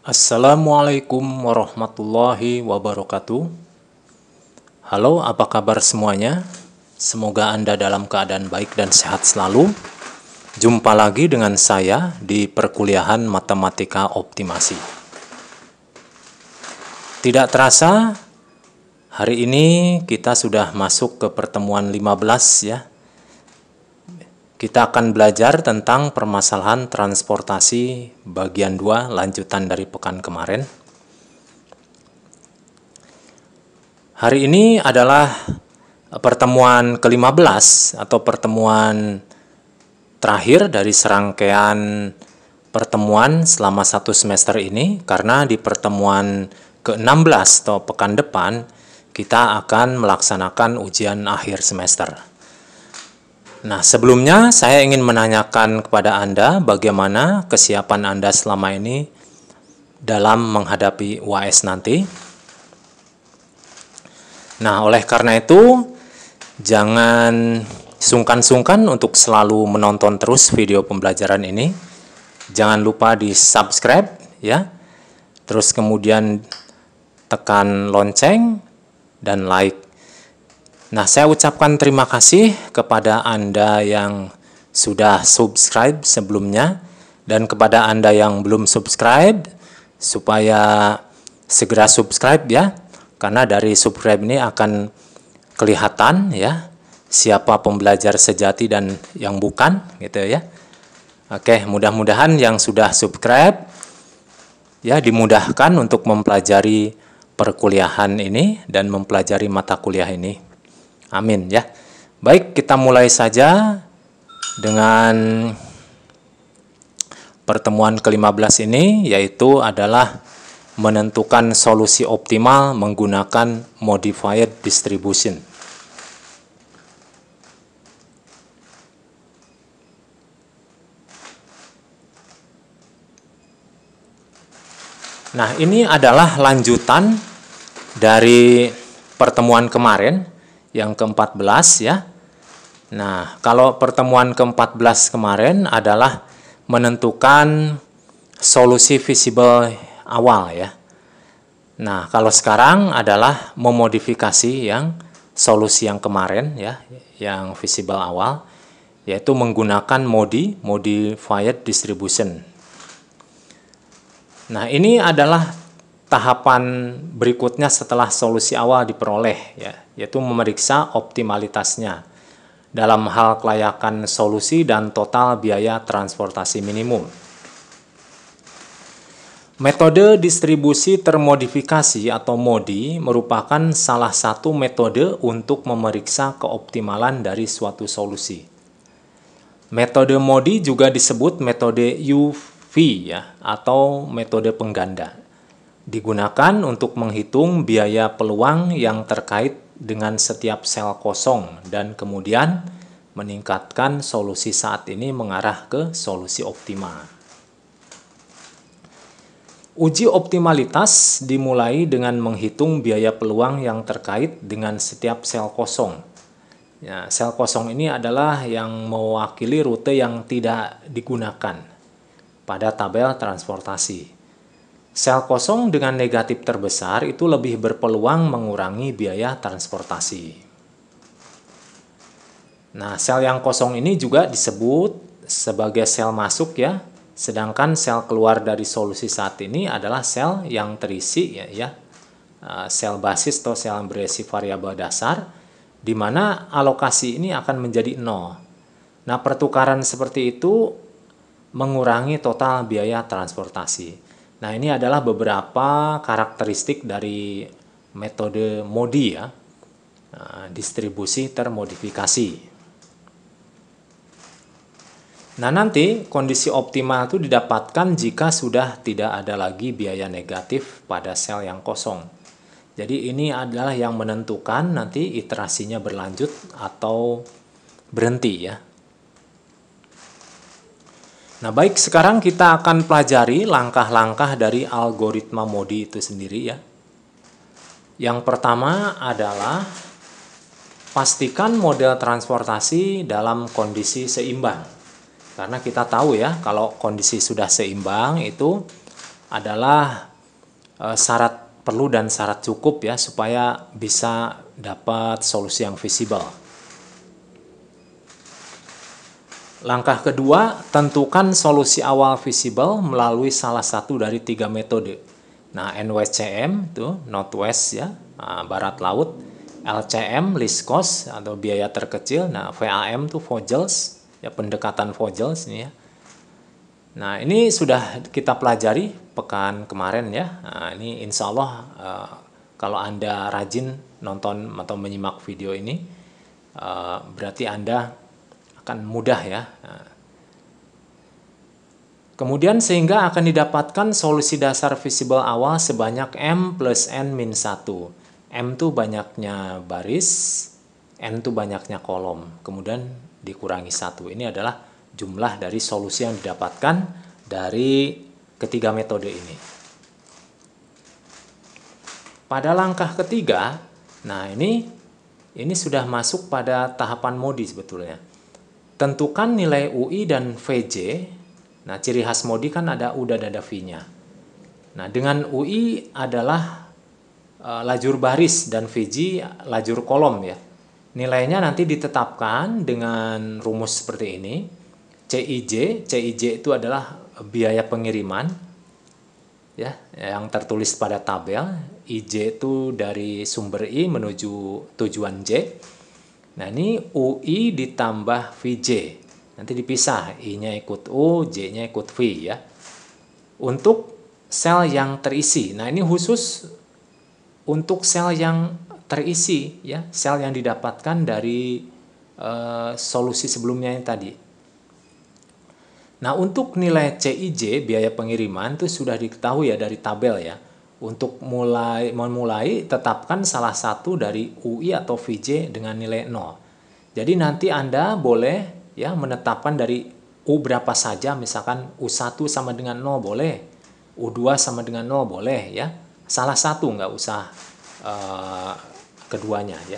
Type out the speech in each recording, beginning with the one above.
Assalamualaikum warahmatullahi wabarakatuh. Halo, apa kabar semuanya? Semoga Anda dalam keadaan baik dan sehat selalu. Jumpa lagi dengan saya di perkuliahan Matematika Optimasi. Tidak terasa, hari ini kita sudah masuk ke pertemuan 15 ya. Kita akan belajar tentang permasalahan transportasi bagian 2 lanjutan dari pekan kemarin. Hari ini adalah pertemuan ke-15 atau pertemuan terakhir dari serangkaian pertemuan selama satu semester ini, karena di pertemuan ke-16 atau pekan depan kita akan melaksanakan ujian akhir semester. Nah, sebelumnya saya ingin menanyakan kepada Anda bagaimana kesiapan Anda selama ini dalam menghadapi UAS nanti. Nah, oleh karena itu, jangan sungkan-sungkan untuk selalu menonton terus video pembelajaran ini. Jangan lupa di-subscribe ya. Terus kemudian tekan lonceng dan like. Nah, saya ucapkan terima kasih kepada Anda yang sudah subscribe sebelumnya, dan kepada Anda yang belum subscribe, supaya segera subscribe ya, karena dari subscribe ini akan kelihatan ya, siapa pembelajar sejati dan yang bukan, gitu ya. Oke, mudah-mudahan yang sudah subscribe ya dimudahkan untuk mempelajari perkuliahan ini dan mempelajari mata kuliah ini. Amin ya. Baik, kita mulai saja dengan pertemuan ke-15 ini, yaitu adalah menentukan solusi optimal menggunakan modified distribution. Nah, ini adalah lanjutan dari pertemuan kemarin yang ke-14 ya. Nah, kalau pertemuan ke-14 kemarin adalah menentukan solusi visible awal ya. Nah, kalau sekarang adalah memodifikasi yang solusi yang kemarin ya, yang visible awal, yaitu menggunakan modified distribution. Nah, ini adalah tahapan berikutnya setelah solusi awal diperoleh ya, yaitu memeriksa optimalitasnya dalam hal kelayakan solusi dan total biaya transportasi minimum. Metode distribusi termodifikasi atau MODI merupakan salah satu metode untuk memeriksa keoptimalan dari suatu solusi. Metode MODI juga disebut metode UV ya, atau metode pengganda. Digunakan untuk menghitung biaya peluang yang terkait dengan setiap sel kosong dan kemudian meningkatkan solusi saat ini mengarah ke solusi optimal. Uji optimalitas dimulai dengan menghitung biaya peluang yang terkait dengan setiap sel kosong. Ya, sel kosong ini adalah yang mewakili rute yang tidak digunakan pada tabel transportasi. Sel kosong dengan negatif terbesar itu lebih berpeluang mengurangi biaya transportasi. Nah, sel yang kosong ini juga disebut sebagai sel masuk ya, sedangkan sel keluar dari solusi saat ini adalah sel yang terisi ya, sel basis atau sel yang berisi variabel dasar, di mana alokasi ini akan menjadi 0. Nah, pertukaran seperti itu mengurangi total biaya transportasi. Nah, ini adalah beberapa karakteristik dari metode MODI ya, distribusi termodifikasi. Nah, nanti kondisi optimal itu didapatkan jika sudah tidak ada lagi biaya negatif pada sel yang kosong. Jadi ini adalah yang menentukan nanti iterasinya berlanjut atau berhenti ya. Nah, baik, sekarang kita akan pelajari langkah-langkah dari algoritma MODI itu sendiri ya. Yang pertama adalah pastikan model transportasi dalam kondisi seimbang. Karena kita tahu ya, kalau kondisi sudah seimbang itu adalah syarat perlu dan syarat cukup ya supaya bisa dapat solusi yang visible. Langkah kedua, tentukan solusi awal visible melalui salah satu dari 3 metode. Nah, NWCM itu Northwest ya, barat laut, LCM least cost atau biaya terkecil, nah VAM itu Vogels ya, pendekatan Vogels ini ya. Nah, ini sudah kita pelajari pekan kemarin ya. Nah, ini insya Allah kalau Anda rajin nonton atau menyimak video ini, berarti Anda akan mudah ya. Nah, kemudian sehingga akan didapatkan solusi dasar visible awal sebanyak M plus N min 1. M itu banyaknya baris, N itu banyaknya kolom. Kemudian dikurangi 1. Ini adalah jumlah dari solusi yang didapatkan dari ketiga metode ini. Pada langkah ketiga, nah ini sudah masuk pada tahapan MODI sebetulnya. Tentukan nilai UI dan VJ. Nah, ciri khas MODI kan ada U dan ada V-nya. Nah, dengan UI adalah lajur baris dan VJ lajur kolom ya. Nilainya nanti ditetapkan dengan rumus seperti ini. CIJ itu adalah biaya pengiriman ya, yang tertulis pada tabel. IJ itu dari sumber I menuju tujuan J. Nah, ini UI ditambah VJ. Nanti dipisah, I-nya ikut U, J-nya ikut V ya. Untuk sel yang terisi. Nah, ini khusus untuk sel yang terisi ya, sel yang didapatkan dari solusi sebelumnya yang tadi. Nah, untuk nilai CIJ, biaya pengiriman itu sudah diketahui ya dari tabel ya. Untuk memulai tetapkan salah satu dari UI atau VJ dengan nilai 0. Jadi nanti Anda boleh ya menetapkan dari U berapa saja, misalkan U1 sama dengan 0 boleh, U2 sama dengan 0 boleh ya. Salah satu, nggak usah keduanya ya.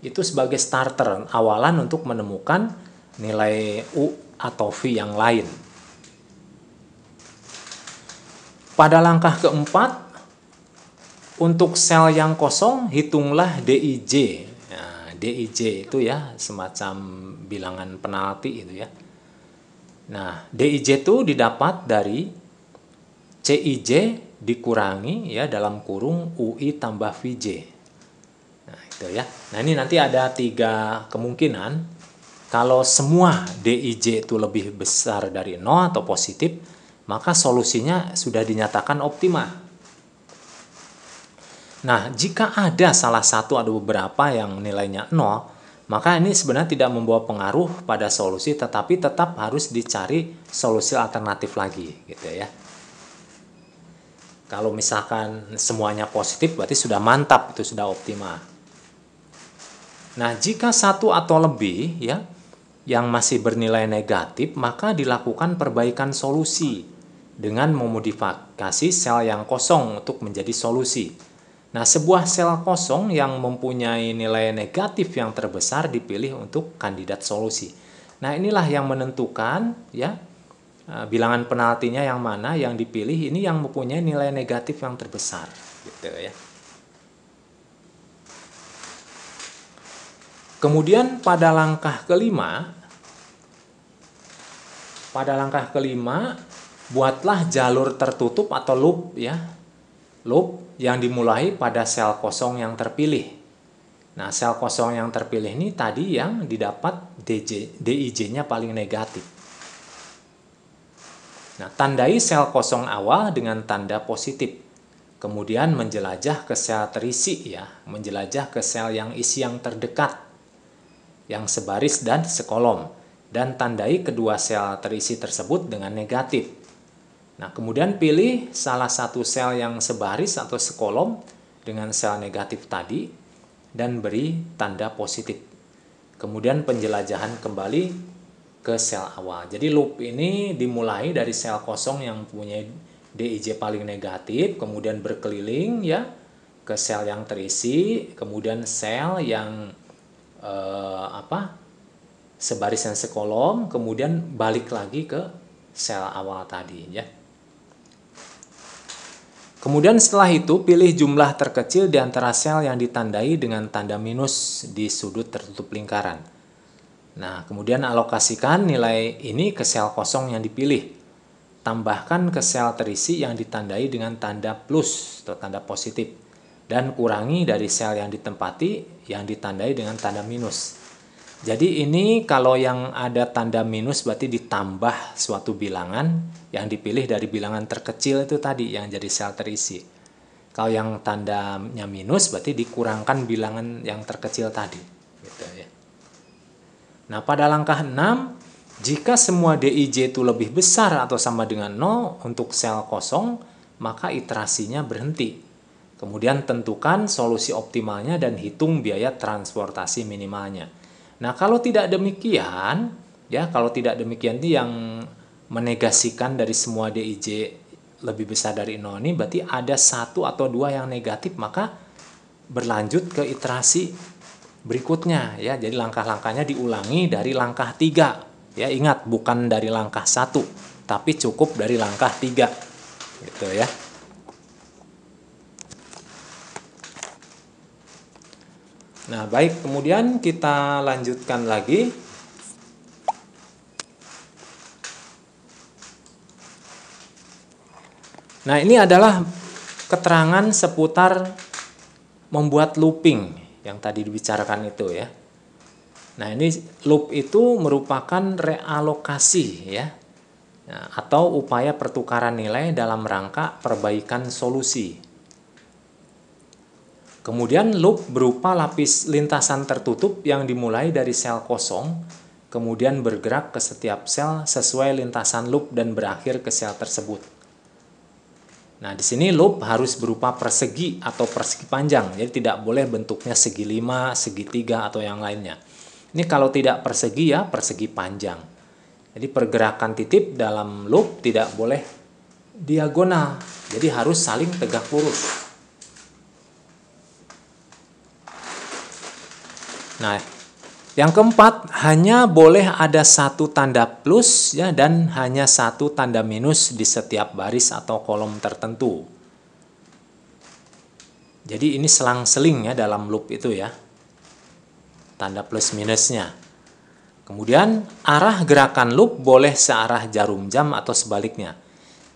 Itu sebagai starter awalan untuk menemukan nilai U atau V yang lain. Pada langkah keempat, untuk sel yang kosong, hitunglah DIJ. Nah, DIJ itu ya semacam bilangan penalti itu ya. Nah, DIJ itu didapat dari CIJ dikurangi ya dalam kurung UI tambah VJ. Nah, itu ya. Nah, ini nanti ada 3 kemungkinan. Kalau semua DIJ itu lebih besar dari 0 atau positif, maka solusinya sudah dinyatakan optimal. Nah, jika ada salah satu atau beberapa yang nilainya 0, maka ini sebenarnya tidak membawa pengaruh pada solusi, tetapi tetap harus dicari solusi alternatif lagi, gitu ya. Kalau misalkan semuanya positif, berarti sudah mantap, itu sudah optimal. Nah, jika satu atau lebih ya yang masih bernilai negatif, maka dilakukan perbaikan solusi dengan memodifikasi sel yang kosong untuk menjadi solusi. Nah, sebuah sel kosong yang mempunyai nilai negatif yang terbesar dipilih untuk kandidat solusi. Nah, inilah yang menentukan ya bilangan penaltinya yang mana yang dipilih, ini yang mempunyai nilai negatif yang terbesar gitu ya. Kemudian pada langkah kelima buatlah jalur tertutup atau loop ya. Loop yang dimulai pada sel kosong yang terpilih. Nah, sel kosong yang terpilih ini tadi yang didapat DIJ-nya paling negatif. Nah, tandai sel kosong awal dengan tanda positif. Kemudian menjelajah ke sel terisi ya, menjelajah ke sel yang isi yang terdekat, yang sebaris dan sekolom, dan tandai kedua sel terisi tersebut dengan negatif. Nah, kemudian pilih salah satu sel yang sebaris atau sekolom dengan sel negatif tadi dan beri tanda positif. Kemudian penjelajahan kembali ke sel awal. Jadi loop ini dimulai dari sel kosong yang punya DIJ paling negatif, kemudian berkeliling ya ke sel yang terisi, kemudian sel yang sebaris dan sekolom, kemudian balik lagi ke sel awal tadi ya. Kemudian setelah itu pilih jumlah terkecil di antara sel yang ditandai dengan tanda minus di sudut tertutup lingkaran. Nah, kemudian alokasikan nilai ini ke sel kosong yang dipilih. Tambahkan ke sel terisi yang ditandai dengan tanda plus atau tanda positif. Dan kurangi dari sel yang ditempati yang ditandai dengan tanda minus. Jadi ini kalau yang ada tanda minus berarti ditambah suatu bilangan yang dipilih dari bilangan terkecil itu tadi yang jadi sel terisi. Kalau yang tandanya minus berarti dikurangkan bilangan yang terkecil tadi. Gitu ya. Nah, pada langkah 6, jika semua DIJ itu lebih besar atau sama dengan 0 untuk sel kosong, maka iterasinya berhenti. Kemudian tentukan solusi optimalnya dan hitung biaya transportasi minimalnya. Nah, kalau tidak demikian, itu yang menegasikan dari semua DIJ lebih besar dari 0 ini berarti ada 1 atau 2 yang negatif, maka berlanjut ke iterasi berikutnya ya. Jadi langkah-langkahnya diulangi dari langkah 3. Ya, ingat bukan dari langkah 1, tapi cukup dari langkah 3. Gitu ya. Nah, baik, kemudian kita lanjutkan lagi. Nah, ini adalah keterangan seputar membuat looping yang tadi dibicarakan itu ya. Nah, ini loop itu merupakan realokasi ya. Nah, atau upaya pertukaran nilai dalam rangka perbaikan solusi. Kemudian loop berupa lapis lintasan tertutup yang dimulai dari sel kosong, kemudian bergerak ke setiap sel sesuai lintasan loop dan berakhir ke sel tersebut. Nah, di sini loop harus berupa persegi atau persegi panjang, jadi tidak boleh bentuknya segi 5, segitiga atau yang lainnya. Ini kalau tidak persegi ya persegi panjang. Jadi pergerakan titip dalam loop tidak boleh diagonal, jadi harus saling tegak lurus. Nah, yang keempat, hanya boleh ada satu tanda plus ya dan hanya satu tanda minus di setiap baris atau kolom tertentu. Jadi ini selang-seling ya dalam loop itu ya. Tanda plus minusnya. Kemudian arah gerakan loop boleh searah jarum jam atau sebaliknya.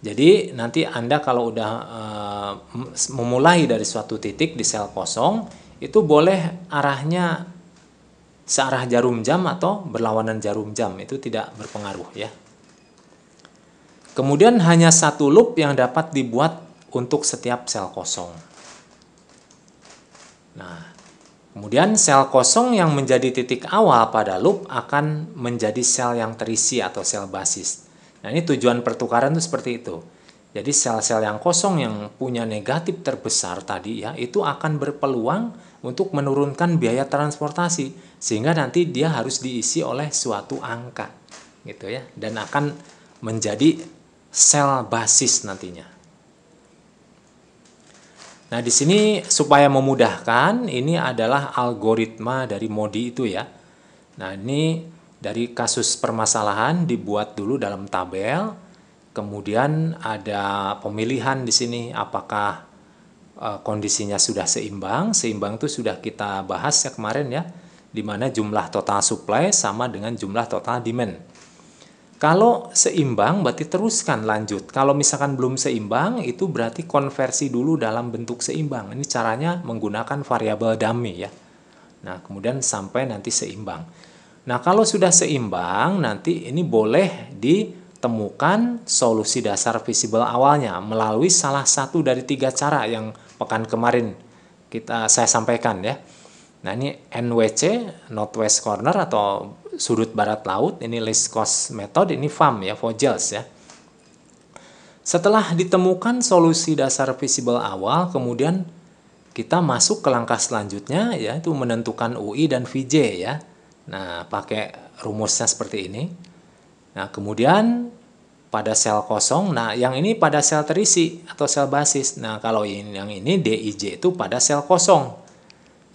Jadi nanti Anda kalau udah memulai dari suatu titik di sel kosong, itu boleh arahnya searah jarum jam atau berlawanan jarum jam, itu tidak berpengaruh ya. Kemudian hanya satu loop yang dapat dibuat untuk setiap sel kosong. Nah, kemudian sel kosong yang menjadi titik awal pada loop akan menjadi sel yang terisi atau sel basis. Nah, ini tujuan pertukaran itu seperti itu. Jadi sel-sel yang kosong yang punya negatif terbesar tadi ya, itu akan berpeluang untuk menurunkan biaya transportasi sehingga nanti dia harus diisi oleh suatu angka gitu ya, dan akan menjadi sel basis nantinya. Nah, di sini supaya memudahkan, ini adalah algoritma dari Modi itu ya. Nah, ini dari kasus permasalahan dibuat dulu dalam tabel, kemudian ada pemilihan di sini apakah kondisinya sudah seimbang. Seimbang itu sudah kita bahas ya kemarin ya, di mana jumlah total supply sama dengan jumlah total demand. Kalau seimbang berarti teruskan lanjut. Kalau misalkan belum seimbang itu berarti konversi dulu dalam bentuk seimbang. Ini caranya menggunakan variabel dummy ya. Nah, kemudian sampai nanti seimbang. Nah, kalau sudah seimbang nanti ini boleh ditemukan solusi dasar visible awalnya melalui salah satu dari 3 cara yang pekan kemarin saya sampaikan ya. Nah, ini NWC, Northwest Corner atau sudut barat laut, ini least cost method, ini FAM ya, Vogels ya. Setelah ditemukan solusi dasar visible awal, kemudian kita masuk ke langkah selanjutnya yaitu menentukan UI dan VJ ya. Nah, pakai rumusnya seperti ini. Nah, kemudian pada sel kosong, nah yang ini pada sel terisi atau sel basis. Nah, kalau yang ini DIJ itu pada sel kosong.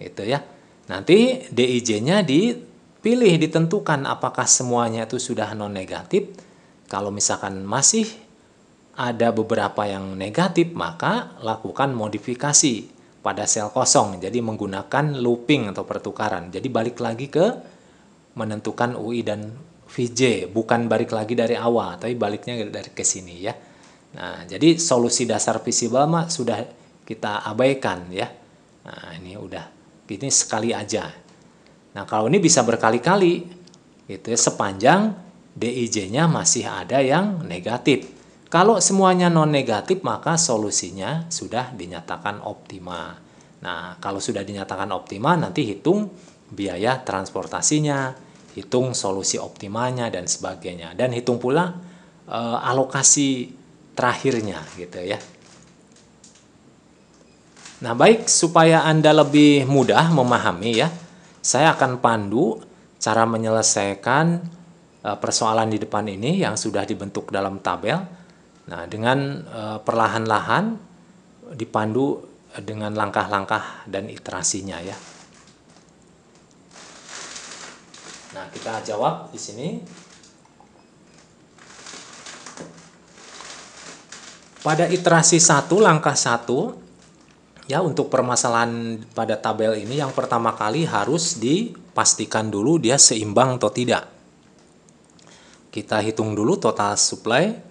Gitu ya. Nanti DIJ-nya dipilih, ditentukan apakah semuanya itu sudah non negatif. Kalau misalkan masih ada beberapa yang negatif, maka lakukan modifikasi pada sel kosong. Jadi menggunakan looping atau pertukaran. Jadi balik lagi ke menentukan UI dan VJ, bukan balik lagi dari awal, tapi baliknya dari ke sini ya. Nah, jadi solusi dasar visible mah sudah kita abaikan ya. Nah, ini udah, ini sekali aja. Nah, kalau ini bisa berkali-kali, gitu ya, sepanjang DIJ-nya masih ada yang negatif. Kalau semuanya non-negatif, maka solusinya sudah dinyatakan optimal. Nah, kalau sudah dinyatakan optimal, nanti hitung biaya transportasinya, hitung solusi optimalnya, dan sebagainya. Dan hitung pula alokasi terakhirnya, gitu ya. Nah, baik, supaya Anda lebih mudah memahami ya, saya akan pandu cara menyelesaikan persoalan di depan ini yang sudah dibentuk dalam tabel. Nah, dengan perlahan-lahan dipandu dengan langkah-langkah dan iterasinya ya. Nah, kita jawab di sini. Pada iterasi 1, langkah 1 ya, untuk permasalahan pada tabel ini yang pertama kali harus dipastikan dulu dia seimbang atau tidak. Kita hitung dulu total supply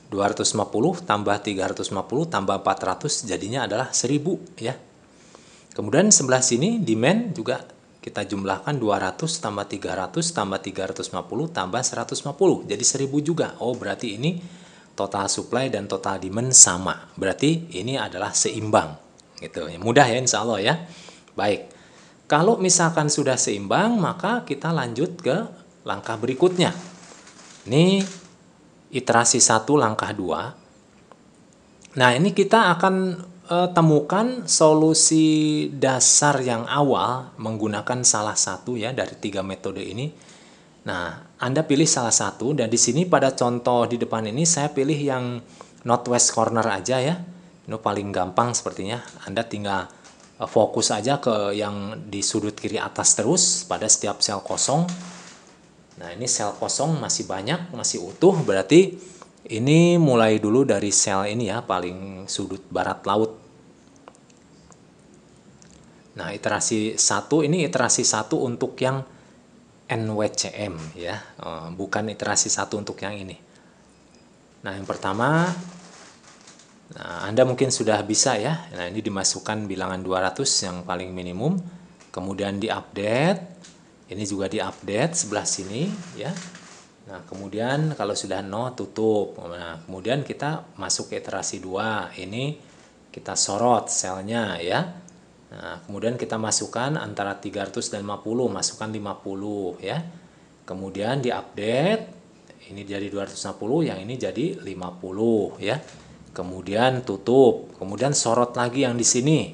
250 tambah 350 tambah 400 jadinya adalah 1000 ya. Kemudian sebelah sini demand juga kita jumlahkan 200 tambah 300 tambah 350 tambah 150 jadi 1000 juga. Oh, berarti ini total supply dan total demand sama. Berarti ini adalah seimbang gitu. Mudah ya insya Allah ya. Baik. Kalau misalkan sudah seimbang, maka kita lanjut ke langkah berikutnya. Ini iterasi 1 langkah 2. Nah, ini kita akan temukan solusi dasar yang awal menggunakan salah satu ya dari 3 metode ini. Nah, Anda pilih salah satu, dan di sini pada contoh di depan ini saya pilih yang northwest corner aja ya. Ini paling gampang sepertinya. Anda tinggal fokus aja ke yang di sudut kiri atas terus pada setiap sel kosong. Nah, ini sel kosong masih banyak, masih utuh, berarti ini mulai dulu dari sel ini ya, paling sudut barat laut. Nah, iterasi 1 ini iterasi 1 untuk yang NWCM ya, bukan iterasi 1 untuk yang ini. Nah, yang pertama, nah, Anda mungkin sudah bisa ya. Nah, ini dimasukkan bilangan 200 yang paling minimum, kemudian diupdate. Ini juga diupdate sebelah sini ya. Nah, kemudian kalau sudah 0 tutup. Nah, kemudian kita masuk ke iterasi 2. Ini kita sorot selnya ya. Nah, kemudian kita masukkan antara 300 dan 50, masukkan 50 ya. Kemudian diupdate. Ini jadi 260, yang ini jadi 50 ya. Kemudian tutup. Kemudian sorot lagi yang di sini.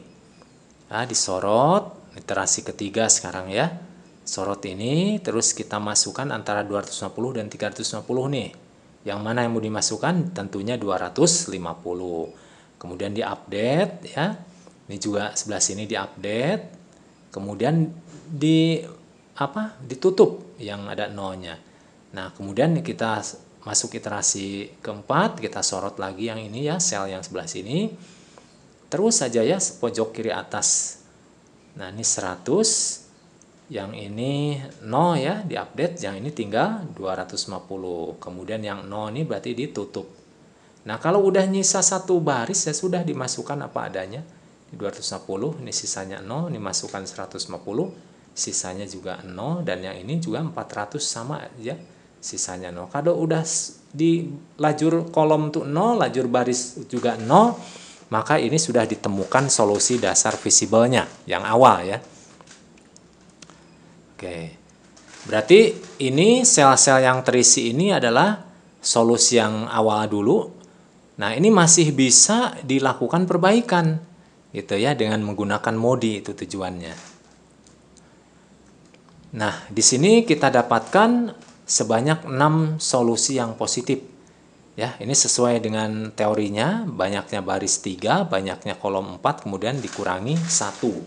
Nah, disorot iterasi ketiga sekarang ya. Sorot ini, terus kita masukkan antara 250 dan 350 nih. Yang mana yang mau dimasukkan? Tentunya 250. Kemudian diupdate ya. Ini juga sebelah sini diupdate. Kemudian ditutup yang ada nolnya. Nah, kemudian kita masuk iterasi keempat, kita sorot lagi yang ini ya, sel yang sebelah sini. Terus saja ya, pojok kiri atas. Nah, ini 100. Yang ini 0 ya, diupdate. Yang ini tinggal 250. Kemudian yang 0 ini berarti ditutup. Nah, kalau udah nyisa satu baris ya sudah dimasukkan apa adanya. 250, ini sisanya 0, ini masukkan 150, sisanya juga 0, dan yang ini juga 400 sama aja, sisanya 0. Kalau udah di lajur kolom tuh 0, lajur baris juga 0, maka ini sudah ditemukan solusi dasar visible-nya yang awal ya. Oke, berarti ini sel-sel yang terisi ini adalah solusi yang awal dulu. Nah, ini masih bisa dilakukan perbaikan gitu ya, dengan menggunakan modi, itu tujuannya. Nah, di sini kita dapatkan sebanyak 6 solusi yang positif. Ya, ini sesuai dengan teorinya, banyaknya baris 3, banyaknya kolom 4, kemudian dikurangi 1.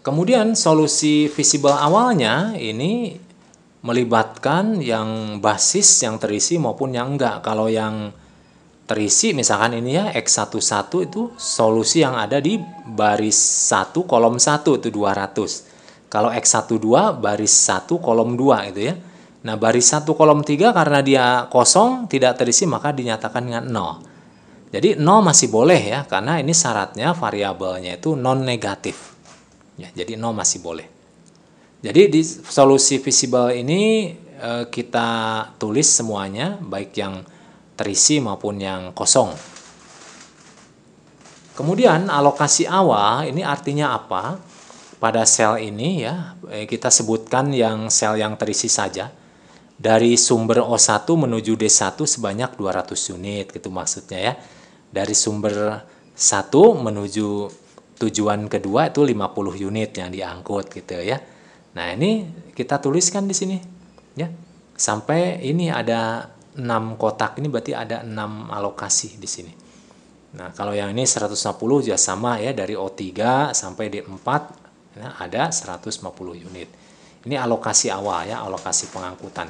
Kemudian solusi visible awalnya ini melibatkan yang basis, yang terisi maupun yang enggak. Kalau yang terisi misalkan ini ya X11 itu solusi yang ada di baris 1 kolom 1 itu 200. Kalau X12 baris 1 kolom 2 itu ya. Nah, baris 1 kolom 3 karena dia kosong tidak terisi maka dinyatakan dengan 0. Jadi 0 masih boleh ya, karena ini syaratnya variabelnya itu non negatif. Ya, jadi 0 masih boleh. Jadi di solusi visible ini kita tulis semuanya, baik yang terisi maupun yang kosong. Kemudian alokasi awal ini artinya apa? Pada sel ini ya, kita sebutkan yang sel yang terisi saja. Dari sumber O1 menuju D1 sebanyak 200 unit gitu maksudnya ya. Dari sumber 1 menuju tujuan kedua itu 50 unit yang diangkut gitu ya. Nah, ini kita tuliskan di sini ya. Sampai ini ada 6 kotak, ini berarti ada 6 alokasi di sini. Nah, kalau yang ini 150 juga sama ya, dari O3 sampai D4 ya, ada 150 unit. Ini alokasi awal ya, alokasi pengangkutan.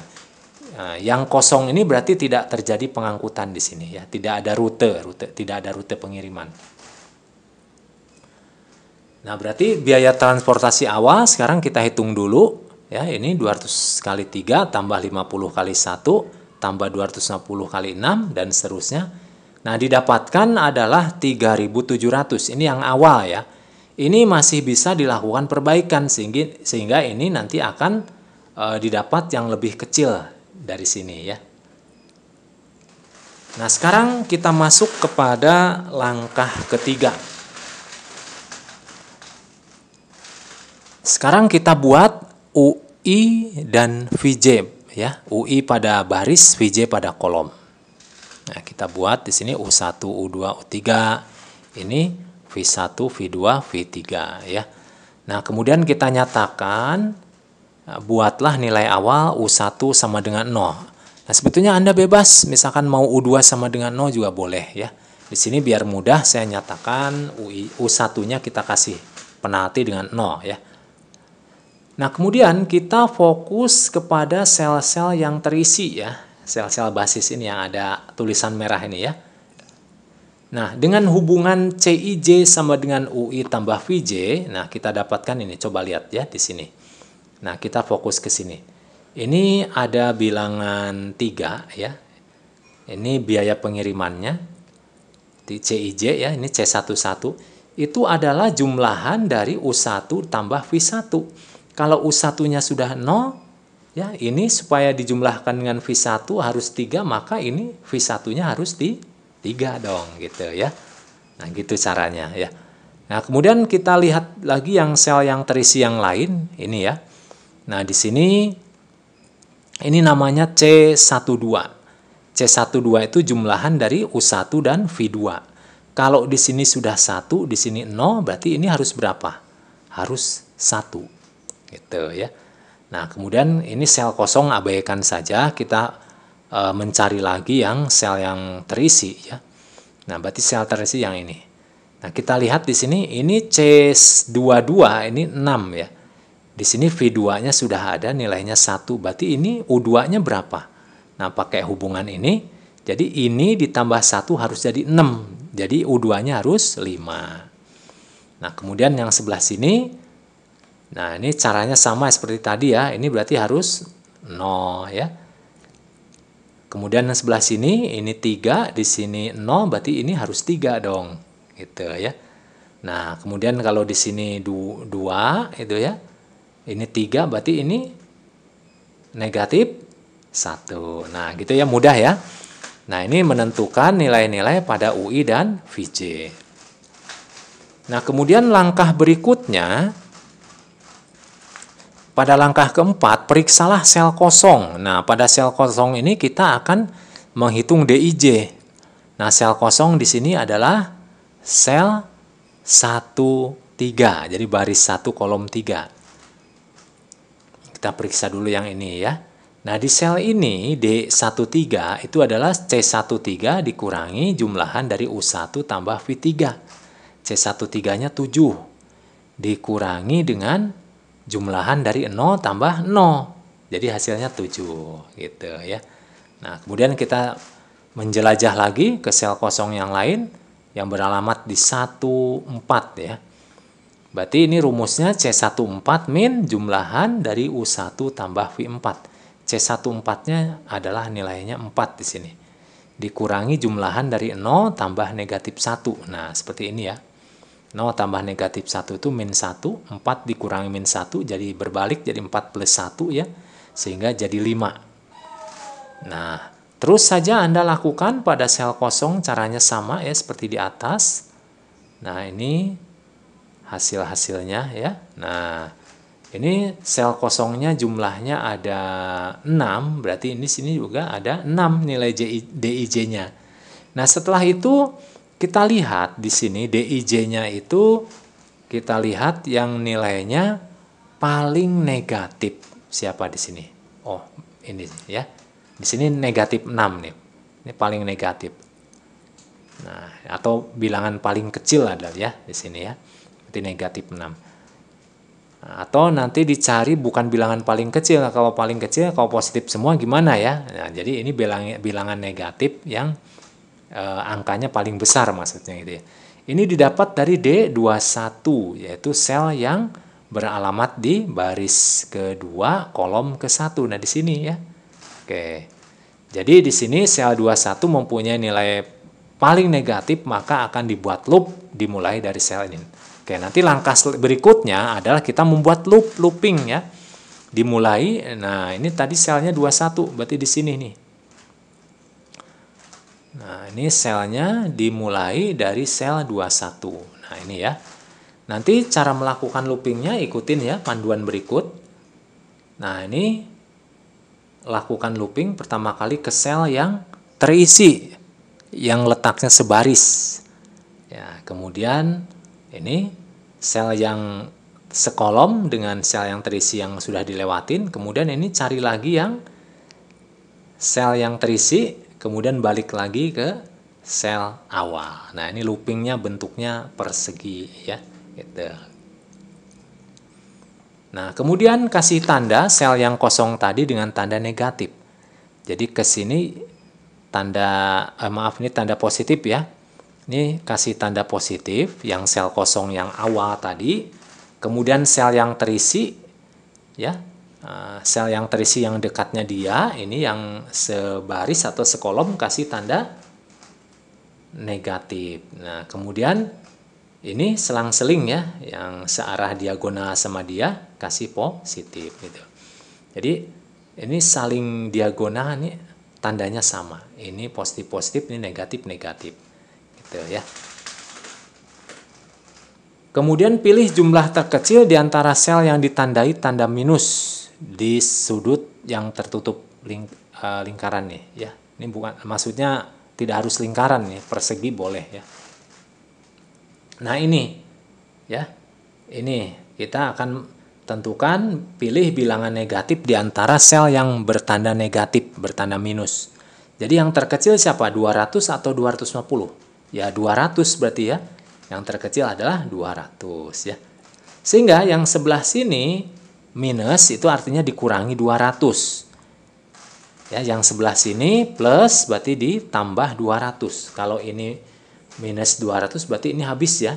Nah, yang kosong ini berarti tidak terjadi pengangkutan di sini ya, tidak ada rute, tidak ada rute pengiriman. Nah, berarti biaya transportasi awal sekarang kita hitung dulu ya, ini 200 kali 3 tambah 50 kali 1 tambah 260 kali 6 dan seterusnya. Nah, didapatkan adalah 3.700. Ini yang awal ya. Ini masih bisa dilakukan perbaikan sehingga ini nanti akan didapat yang lebih kecil dari sini ya. Nah, sekarang kita masuk kepada langkah ketiga. Sekarang kita buat UI dan VJ ya. UI pada baris, VJ pada kolom. Nah, kita buat di sini U1, U2, U3. Ini V1, V2, V3 ya. Nah, kemudian kita nyatakan buatlah nilai awal U1 sama dengan 0. Nah, sebetulnya Anda bebas, misalkan mau U2 sama dengan 0 juga boleh ya. Di sini biar mudah saya nyatakan U1-nya kita kasih penalti dengan 0 ya. Nah, kemudian kita fokus kepada sel-sel yang terisi ya. Sel-sel basis ini yang ada tulisan merah ini ya. Nah, dengan hubungan CIJ sama dengan UI tambah VJ, nah kita dapatkan ini, coba lihat ya di sini. Nah, kita fokus ke sini. Ini ada bilangan 3 ya. Ini biaya pengirimannya di CIJ ya, ini C11. Itu adalah jumlahan dari U1 tambah V1. Kalau U1-nya sudah 0, ya ini supaya dijumlahkan dengan V1 harus 3, maka ini V1-nya harus di 3 dong gitu ya. Nah, gitu caranya ya. Nah, kemudian kita lihat lagi yang sel yang terisi yang lain ini ya. Nah, di sini ini namanya C12. C12 itu jumlahan dari U1 dan V2. Kalau di sini sudah 1, di sini 0, berarti ini harus berapa? Harus 1. Gitu ya. Nah, kemudian ini sel kosong abaikan saja, kita mencari lagi yang sel yang terisi ya. Nah, berarti sel terisi yang ini. Nah, kita lihat di sini ini C22 ini 6 ya. Di sini V2-nya sudah ada nilainya 1, berarti ini U2-nya berapa? Nah, pakai hubungan ini, jadi ini ditambah 1 harus jadi 6. Jadi U2-nya harus 5. Nah, kemudian yang sebelah sini, nah, ini caranya sama seperti tadi ya. Ini berarti harus 0 ya. Kemudian yang sebelah sini ini 3, di sini 0, berarti ini harus 3 dong. Gitu ya. Nah, kemudian kalau di sini 2 itu ya. Ini 3, berarti ini negatif 1. Nah, gitu ya, mudah ya. Nah, ini menentukan nilai-nilai pada UI dan VJ. Nah, kemudian langkah berikutnya, pada langkah keempat, periksalah sel kosong. Nah, pada sel kosong ini kita akan menghitung DIJ. Nah, sel kosong di sini adalah sel 13. Jadi baris 1 kolom 3. Kita periksa dulu yang ini ya. Nah, di sel ini D13 itu adalah C13 dikurangi jumlahan dari U1 tambah V3. C13-nya 7 dikurangi dengan jumlahan dari 0 tambah 0. jadi hasilnya 7 gitu ya. Nah, kemudian kita menjelajah lagi ke sel kosong yang lain yang beralamat di 14 ya. Berarti ini rumusnya C14 min jumlahan dari U1 tambah V4. C14-nya adalah nilainya 4 di sini. Dikurangi jumlahan dari 0 tambah negatif 1. Nah, seperti ini ya. 0 tambah negatif 1 itu min 1. 4 dikurangi min 1 jadi berbalik jadi 4 plus 1 ya. Sehingga jadi 5. Nah, terus saja Anda lakukan pada sel kosong, caranya sama ya seperti di atas. Nah, ini hasil-hasilnya ya. Nah, ini sel kosongnya jumlahnya ada 6, berarti ini sini juga ada 6 nilai DIJ-nya. Nah, setelah itu kita lihat di sini DIJ-nya itu kita lihat yang nilainya paling negatif. Siapa di sini? Oh, ini ya. Di sini negatif 6 nih. Ini paling negatif. Nah, atau bilangan paling kecil adalah ya di sini ya. Berarti negatif 6. Nah, atau nanti dicari bukan bilangan paling kecil. Kalau paling kecil, kalau positif semua gimana ya? Nah, jadi ini bilangan negatif yang angkanya paling besar maksudnya gitu ya. Ini didapat dari D21, yaitu sel yang beralamat di baris kedua kolom ke-1. Nah, di sini ya. Oke. Jadi di sini sel 21 mempunyai nilai paling negatif, maka akan dibuat loop dimulai dari sel ini. Oke, nanti langkah berikutnya adalah kita membuat looping ya. Dimulai. Nah, ini tadi selnya 21, berarti di sini nih. Nah, ini selnya dimulai dari sel 21. Nah, ini ya. Nanti cara melakukan loopingnya ikutin ya panduan berikut. Nah, ini lakukan looping pertama kali ke sel yang terisi, yang letaknya sebaris. Ya, kemudian ini sel yang sekolom dengan sel yang terisi yang sudah dilewatin. Kemudian ini cari lagi yang sel yang terisi, kemudian balik lagi ke sel awal. Nah, ini loopingnya bentuknya persegi ya, gitu. Nah, kemudian kasih tanda sel yang kosong tadi dengan tanda negatif. Jadi ke sini tanda ini tanda positif ya. Ini kasih tanda positif yang sel kosong yang awal tadi. Kemudian sel yang terisi ya. Sel yang terisi yang dekatnya dia, ini yang sebaris atau sekolom kasih tanda negatif. Nah, kemudian ini selang-seling ya, yang searah diagonal sama dia kasih positif gitu. Jadi ini saling diagonal nih, tandanya sama. Ini positif-positif, ini negatif-negatif gitu ya. Kemudian pilih jumlah terkecil di antara sel yang ditandai tanda minus di sudut yang tertutup lingkaran nih ya. Ini bukan maksudnya tidak harus lingkaran nih, persegi boleh ya. Nah, ini ya. Ini kita akan tentukan pilih bilangan negatif di antara sel yang bertanda negatif, bertanda minus. Jadi yang terkecil siapa? 200 atau 250? Ya 200 berarti ya. Yang terkecil adalah 200 ya. Sehingga yang sebelah sini minus itu artinya dikurangi 200. Ya, yang sebelah sini plus berarti ditambah 200. Kalau ini minus 200 berarti ini habis ya.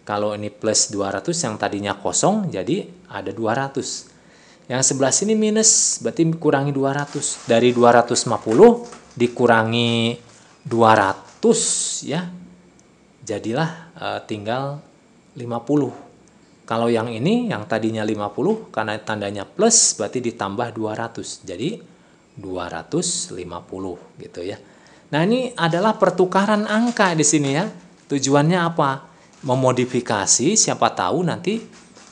Kalau ini plus 200 yang tadinya kosong jadi ada 200. Yang sebelah sini minus berarti kurangi 200. Dari 250 dikurangi 200 ya. Jadilah tinggal 50. Kalau yang ini yang tadinya 50 karena tandanya plus berarti ditambah 200. Jadi 250 gitu ya. Nah, ini adalah pertukaran angka di sini ya. Tujuannya apa? Memodifikasi, siapa tahu nanti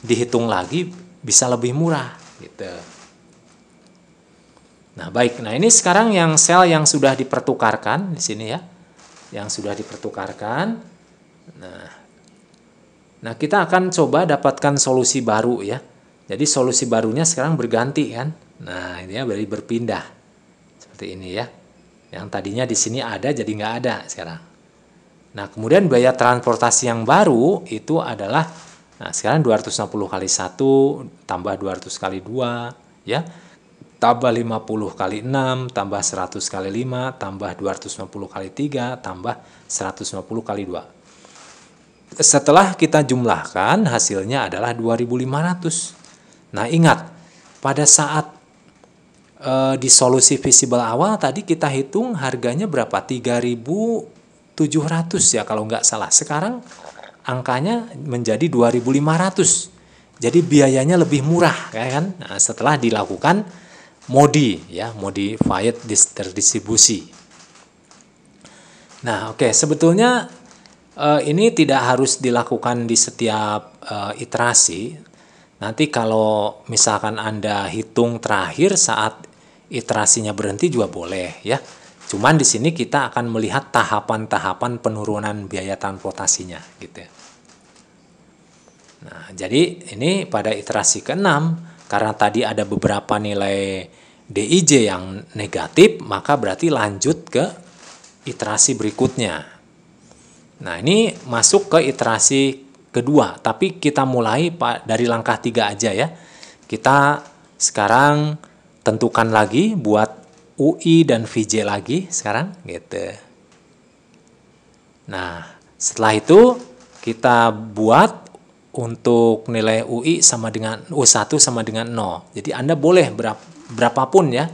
dihitung lagi bisa lebih murah gitu. Nah, baik. Nah, ini sekarang yang sel yang sudah dipertukarkan di sini ya. Yang sudah dipertukarkan. Nah, kita akan coba dapatkan solusi baru ya. Jadi solusi barunya sekarang berganti kan. Nah, ini ya berarti berpindah. Seperti ini ya. Yang tadinya di sini ada jadi nggak ada sekarang. Nah, kemudian biaya transportasi yang baru itu adalah, nah sekarang 260 kali 1 tambah 200 kali 2 ya. tambah 50 kali 6, tambah 100 kali 5, tambah 250 kali 3, tambah 150 kali 2. Setelah kita jumlahkan, hasilnya adalah 2500. Nah, ingat, pada saat di solusi visible awal tadi kita hitung harganya berapa? 3.700 ya kalau nggak salah. Sekarang angkanya menjadi 2.500. Jadi biayanya lebih murah, ya kan? Nah, setelah dilakukan modified terdistribusi. Nah, oke, sebetulnya ini tidak harus dilakukan di setiap iterasi. Nanti kalau misalkan Anda hitung terakhir saat iterasinya berhenti juga boleh ya. Cuman di sini kita akan melihat tahapan-tahapan penurunan biaya transportasinya gitu ya. Nah, jadi ini pada iterasi ke-6 karena tadi ada beberapa nilai DIJ yang negatif, maka berarti lanjut ke iterasi berikutnya. Nah, ini masuk ke iterasi kedua, tapi kita mulai dari langkah 3 aja ya. Kita sekarang tentukan lagi buat UI dan VJ lagi sekarang gitu. Nah, setelah itu kita buat untuk nilai UI sama dengan U1 sama dengan 0. Jadi Anda boleh berapapun ya.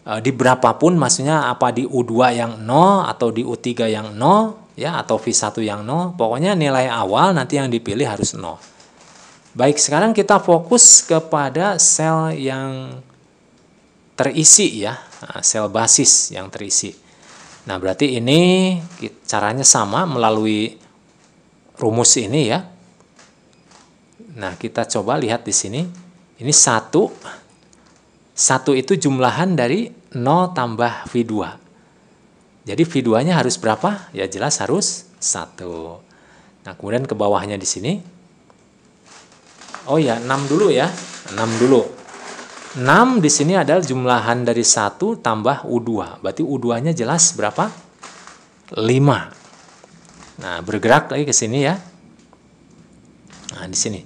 Di berapapun maksudnya apa di U2 yang 0 atau di U3 yang 0 ya atau V1 yang 0. Pokoknya nilai awal nanti yang dipilih harus 0. Baik, sekarang kita fokus kepada sel yang terisi ya, sel basis yang terisi. Nah, berarti ini caranya sama melalui rumus ini ya. Nah, kita coba lihat di sini. Ini 1 itu jumlahan dari 0 tambah V2. Jadi V2-nya harus berapa? Ya jelas harus 1. Nah, kemudian ke bawahnya di sini. Oh ya, 6 dulu ya. 6 dulu. 6 di sini adalah jumlahan dari 1 tambah U2. Berarti U2-nya jelas berapa? 5. Nah, bergerak lagi ke sini ya. Nah, di sini.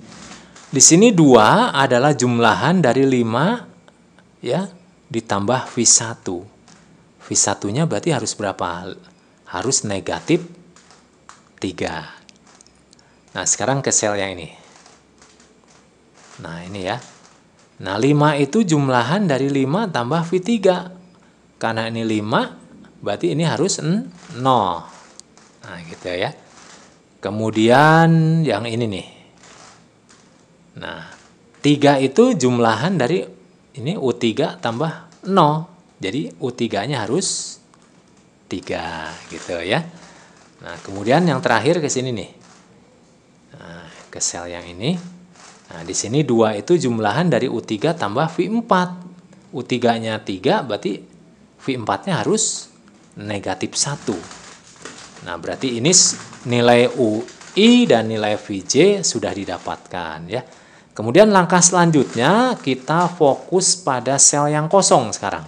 Di sini 2 adalah jumlahan dari 5 ya ditambah V1. V1-nya berarti harus berapa? Harus negatif 3. Nah, sekarang ke sel yang ini. Nah, ini ya. Nah, 5 itu jumlahan dari 5 tambah V3. Karena ini 5, berarti ini harus 0. Nah, gitu ya. Kemudian yang ini nih. Nah, 3 itu jumlahan dari ini U3 tambah 0. Jadi U3-nya harus 3 gitu ya. Nah, kemudian yang terakhir ke sini nih. Nah, ke sel yang ini. Nah, di sini 2 itu jumlahan dari U3 tambah V4. U3-nya 3 berarti V4-nya harus negatif 1. Nah, berarti ini nilai UI dan nilai VJ sudah didapatkan ya. Kemudian langkah selanjutnya kita fokus pada sel yang kosong sekarang.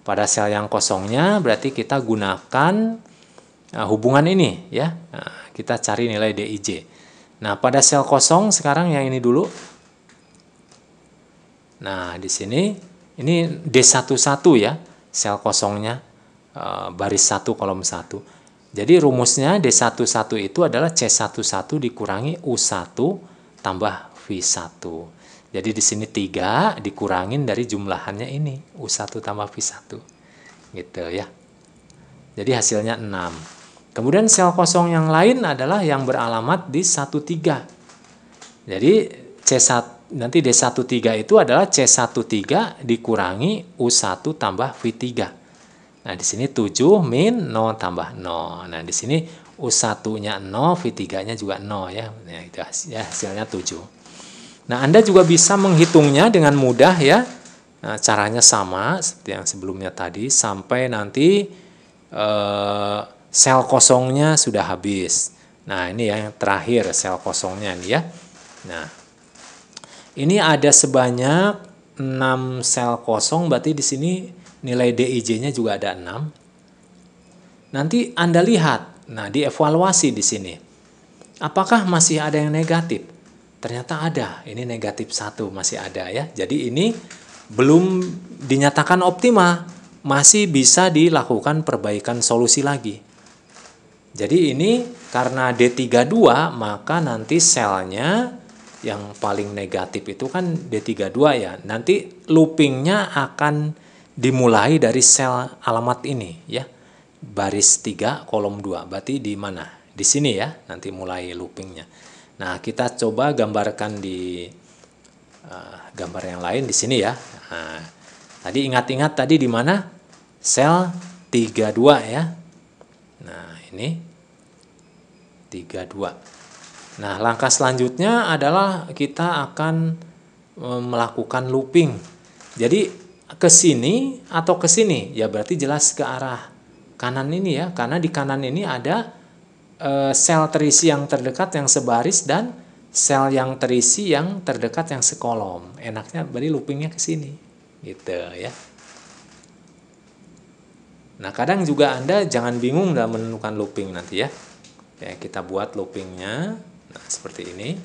Pada sel yang kosongnya berarti kita gunakan hubungan ini ya. Nah, kita cari nilai DIJ. Nah, pada sel kosong sekarang yang ini dulu. Nah, di sini ini D11 ya, sel kosongnya baris 1 kolom 1. Jadi rumusnya D11 itu adalah C11 dikurangi U1 tambah V1. Jadi di sini 3 dikurangin dari jumlahannya ini, U1 tambah V1. Gitu ya. Jadi hasilnya 6. Kemudian sel kosong yang lain adalah yang beralamat di 13. Jadi C1 nanti D13 itu adalah C13 dikurangi U1 tambah V3. Nah, di sini 7 min 0 tambah 0. Nah, di sini U1-nya 0, V3-nya juga 0 ya. Nah, itu hasilnya 7. Nah, Anda juga bisa menghitungnya dengan mudah ya. Nah, caranya sama seperti yang sebelumnya tadi sampai nanti sel kosongnya sudah habis. Nah, ini yang terakhir sel kosongnya nih ya. Nah, ini ada sebanyak 6 sel kosong, berarti di sini nilai DIJ-nya juga ada 6. Nanti Anda lihat, nah dievaluasi di sini. Apakah masih ada yang negatif? Ternyata ada, ini negatif 1 masih ada ya. Jadi ini belum dinyatakan optimal, masih bisa dilakukan perbaikan solusi lagi. Jadi ini karena D32, maka nanti selnya yang paling negatif itu kan D32 ya. Nanti loopingnya akan dimulai dari sel alamat ini ya. Baris 3 kolom 2. Berarti di mana? Di sini ya, nanti mulai loopingnya. Nah, kita coba gambarkan di gambar yang lain di sini ya. Nah, tadi ingat-ingat tadi di mana? Sel 32 ya. Nah, ini 32. Nah, langkah selanjutnya adalah kita akan melakukan looping. Jadi ke sini atau ke sini ya, berarti jelas ke arah kanan ini ya, karena di kanan ini ada sel terisi yang terdekat yang sebaris dan sel yang terisi yang terdekat yang sekolom. Enaknya berarti loopingnya ke sini gitu ya. Nah, kadang juga Anda jangan bingung dalam menentukan looping nanti ya. Ya, kita buat loopingnya. Nah, seperti ini.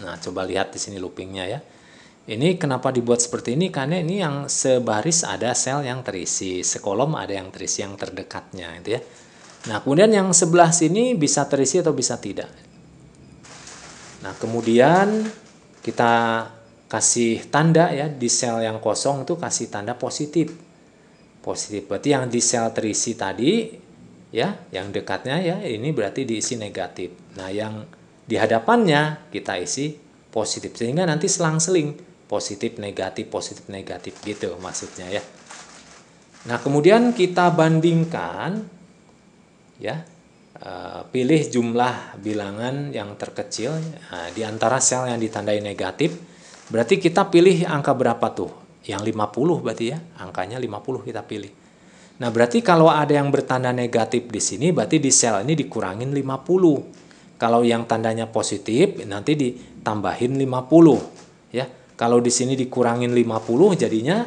Nah, coba lihat di sini loopingnya ya. Ini kenapa dibuat seperti ini? Karena ini yang sebaris ada sel yang terisi, sekolom ada yang terisi yang terdekatnya gitu ya. Nah, kemudian yang sebelah sini bisa terisi atau bisa tidak. Nah, kemudian kita kasih tanda ya, di sel yang kosong itu kasih tanda positif. Positif berarti yang di sel terisi tadi ya, yang dekatnya ya, ini berarti diisi negatif. Nah, yang di hadapannya kita isi positif, sehingga nanti selang-seling positif negatif gitu maksudnya ya. Nah, kemudian kita bandingkan ya, pilih jumlah bilangan yang terkecil di antara sel yang ditandai negatif. Berarti kita pilih angka berapa tuh? Yang 50 berarti ya, angkanya 50 kita pilih. Nah, berarti kalau ada yang bertanda negatif di sini, berarti di sel ini dikurangin 50. Kalau yang tandanya positif, nanti ditambahin 50 ya. Kalau di sini dikurangin 50 jadinya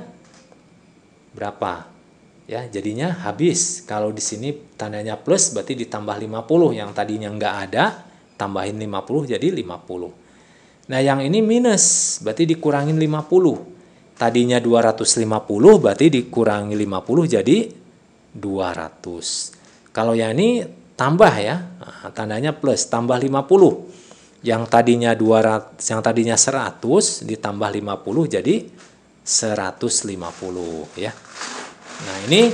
berapa? Ya, jadinya habis. Kalau di sini tandanya plus berarti ditambah 50, yang tadinya nggak ada tambahin 50 jadi 50. Nah, yang ini minus berarti dikurangin 50. Tadinya 250 berarti dikurangi 50 jadi 200. Kalau yang ini tambah ya, nah, tandanya plus, tambah 50. Yang tadinya 200, yang tadinya 100 ditambah 50 jadi 150 ya. Nah, ini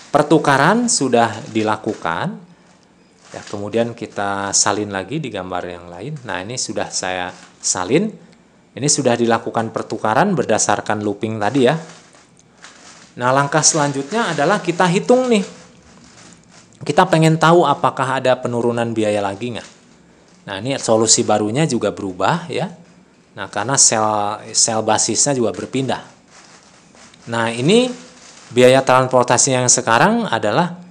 pertukaran sudah dilakukan. Ya, kemudian kita salin lagi di gambar yang lain. Nah, ini sudah saya salin. Ini sudah dilakukan pertukaran berdasarkan looping tadi ya. Nah, langkah selanjutnya adalah kita hitung nih. Kita pengen tahu apakah ada penurunan biaya lagi nggak. Nah, ini solusi barunya juga berubah ya. Nah, karena sel basisnya juga berpindah. Nah, ini biaya transportasi yang sekarang adalah